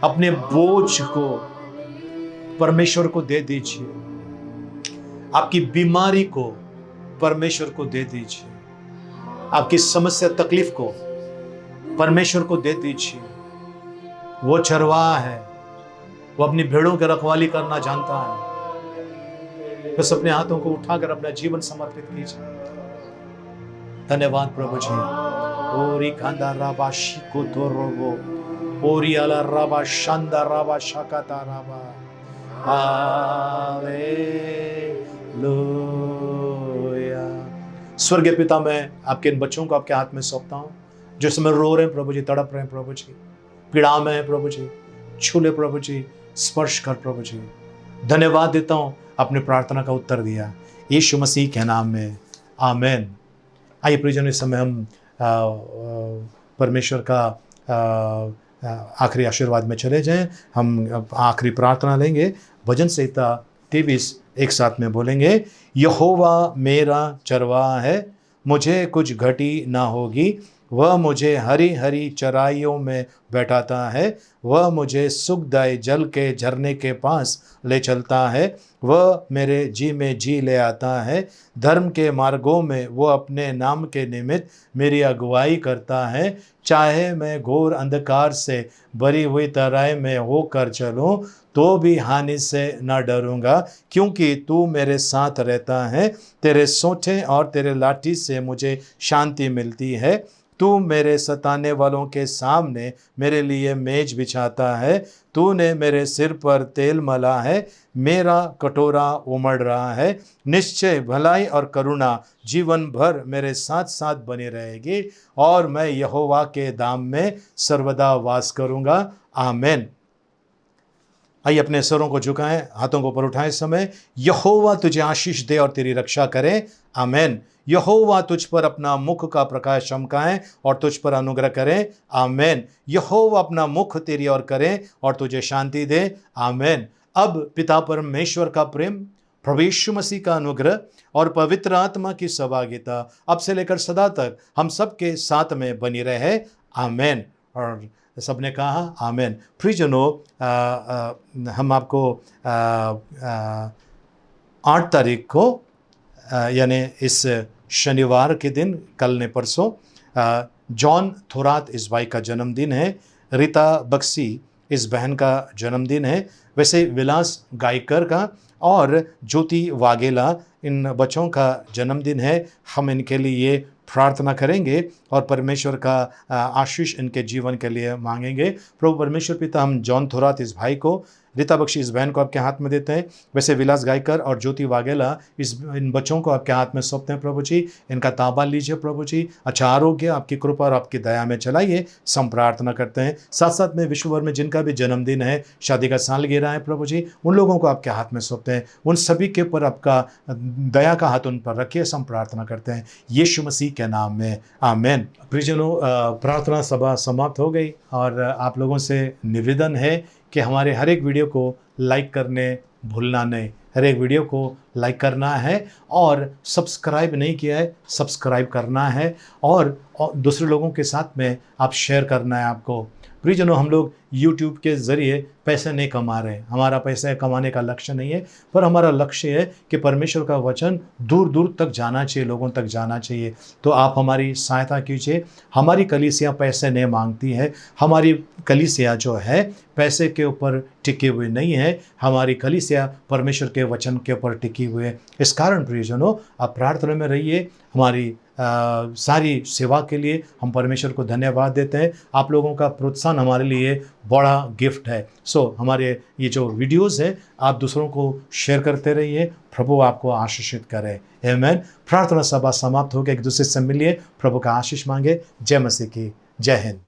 अपने बोझ को परमेश्वर को दे दीजिए, आपकी बीमारी को परमेश्वर को दे दीजिए, आपकी समस्या तकलीफ को परमेश्वर को दे दीजिए। वो चरवाहा है, वो अपनी भेड़ों की रखवाली करना जानता है। बस अपने हाथों को उठाकर अपना जीवन समर्पित कीजिए। धन्यवाद प्रभु जी। ओरी कांदा राबा शिको तो रोबो, ओरी अला राबा शांदा राबा शाकाता राबा। हालेलुया। स्वर्गीय पिता, मैं आपके इन बच्चों को आपके हाथ में सौंपता हूँ, जो इस समय रो रहे हैं प्रभु जी, तड़प रहे हैं प्रभु जी, पीड़ा में है प्रभु जी। छू ले प्रभु जी, स्पर्श कर प्रभु जी। धन्यवाद देता हूँ, अपनी प्रार्थना का उत्तर दिया, यीशु मसीह के नाम में, आमेन। आइए प्रियजन, इस समय हम परमेश्वर का आखिरी आशीर्वाद में चले जाएं। हम आखिरी प्रार्थना लेंगे। भजन संहिता 23 एक साथ में बोलेंगे। यहोवा मेरा चरवाहा है, मुझे कुछ घटी ना होगी। वह मुझे हरी हरी चराइयों में बैठाता है, वह मुझे सुखदायी जल के झरने के पास ले चलता है। वह मेरे जी में जी ले आता है, धर्म के मार्गों में वो अपने नाम के निमित्त मेरी अगुवाई करता है। चाहे मैं घोर अंधकार से भरी हुई तराई में होकर चलूं, तो भी हानि से न डरूंगा, क्योंकि तू मेरे साथ रहता है। तेरे सोंठे और तेरे लाठी से मुझे शांति मिलती है। तू मेरे सताने वालों के सामने मेरे लिए मेज बिछाता है। तूने मेरे सिर पर तेल मला है, मेरा कटोरा उमड़ रहा है। निश्चय भलाई और करुणा जीवन भर मेरे साथ साथ बनी रहेगी, और मैं यहोवा के धाम में सर्वदा वास करूँगा। आमेन। आइए अपने सरों को झुकाएं, हाथों को ऊपर उठाएं इस समय। यहोवा तुझे आशीष दे और तेरी रक्षा करे। आमेन। यहोवा तुझ पर अपना मुख का प्रकाश चमकाए और तुझ पर अनुग्रह करे। आमेन। यहोवा अपना मुख तेरी ओर करे और तुझे शांति दे। आमेन। अब पिता परमेश्वर का प्रेम, प्रभु यीशु मसीह का अनुग्रह और पवित्र आत्मा की सहभागिता अब से लेकर सदा तक हम सबके साथ में बनी रहे। आमेन। और सबने कहा आमेन। प्रियजनों, हम आपको 8 तारीख को यानी इस शनिवार के दिन, कल ने परसों, जॉन थोरात इस भाई का जन्मदिन है। रीता बक्सी इस बहन का जन्मदिन है। वैसे विलास गायकर का और ज्योति वाघेला इन बच्चों का जन्मदिन है। हम इनके लिए प्रार्थना करेंगे और परमेश्वर का आशीष इनके जीवन के लिए मांगेंगे। प्रभु परमेश्वर पिता, हम जॉन थोरात इस भाई को, रीता बख्शी इस बहन को आपके हाथ में देते हैं। वैसे विलास गायकर और ज्योति वाघेला इन बच्चों को आपके हाथ में सौंपते हैं प्रभु जी। इनका ताबा लीजिए प्रभु जी। अच्छा आरोग्य आपकी कृपा और आपकी दया में चलाइए, हम प्रार्थना करते हैं। साथ साथ में विश्व भर में जिनका भी जन्मदिन है, शादी का सालगिरह है प्रभु जी, उन लोगों को आपके हाथ में सौंपते हैं। उन सभी के ऊपर आपका दया का हाथ उन पर रखिए, हम प्रार्थना करते हैं यीशु मसीह के नाम में। आमेन। प्रियजनों, प्रार्थना सभा समाप्त हो गई और आप लोगों से निवेदन है कि हमारे हर एक वीडियो को लाइक करने भूलना नहीं। हर एक वीडियो को लाइक करना है और सब्सक्राइब नहीं किया है, सब्सक्राइब करना है और दूसरे लोगों के साथ में आप शेयर करना है आपको। प्रियजनों, हम लोग YouTube के ज़रिए पैसे नहीं कमा रहे। हमारा पैसे कमाने का लक्ष्य नहीं है, पर हमारा लक्ष्य है कि परमेश्वर का वचन दूर दूर तक जाना चाहिए, लोगों तक जाना चाहिए। तो आप हमारी सहायता कीजिए। हमारी कलीसिया पैसे नहीं मांगती है। हमारी कलीसिया जो है पैसे के ऊपर टिकी हुई नहीं है। हमारी कलीसिया परमेश्वर के वचन के ऊपर टिकी हुई है। इस कारण प्रियजनों, आप प्रार्थना में रहिए। हमारी सारी सेवा के लिए हम परमेश्वर को धन्यवाद देते हैं। आप लोगों का प्रोत्साहन हमारे लिए बड़ा गिफ्ट है। हमारे ये जो वीडियोस हैं, आप दूसरों को शेयर करते रहिए। प्रभु आपको आशीषित करे। आमेन। प्रार्थना सभा समाप्त हो गई। एक दूसरे से मिलिए, प्रभु का आशीष मांगे। जय मसीह की। जय हिंद।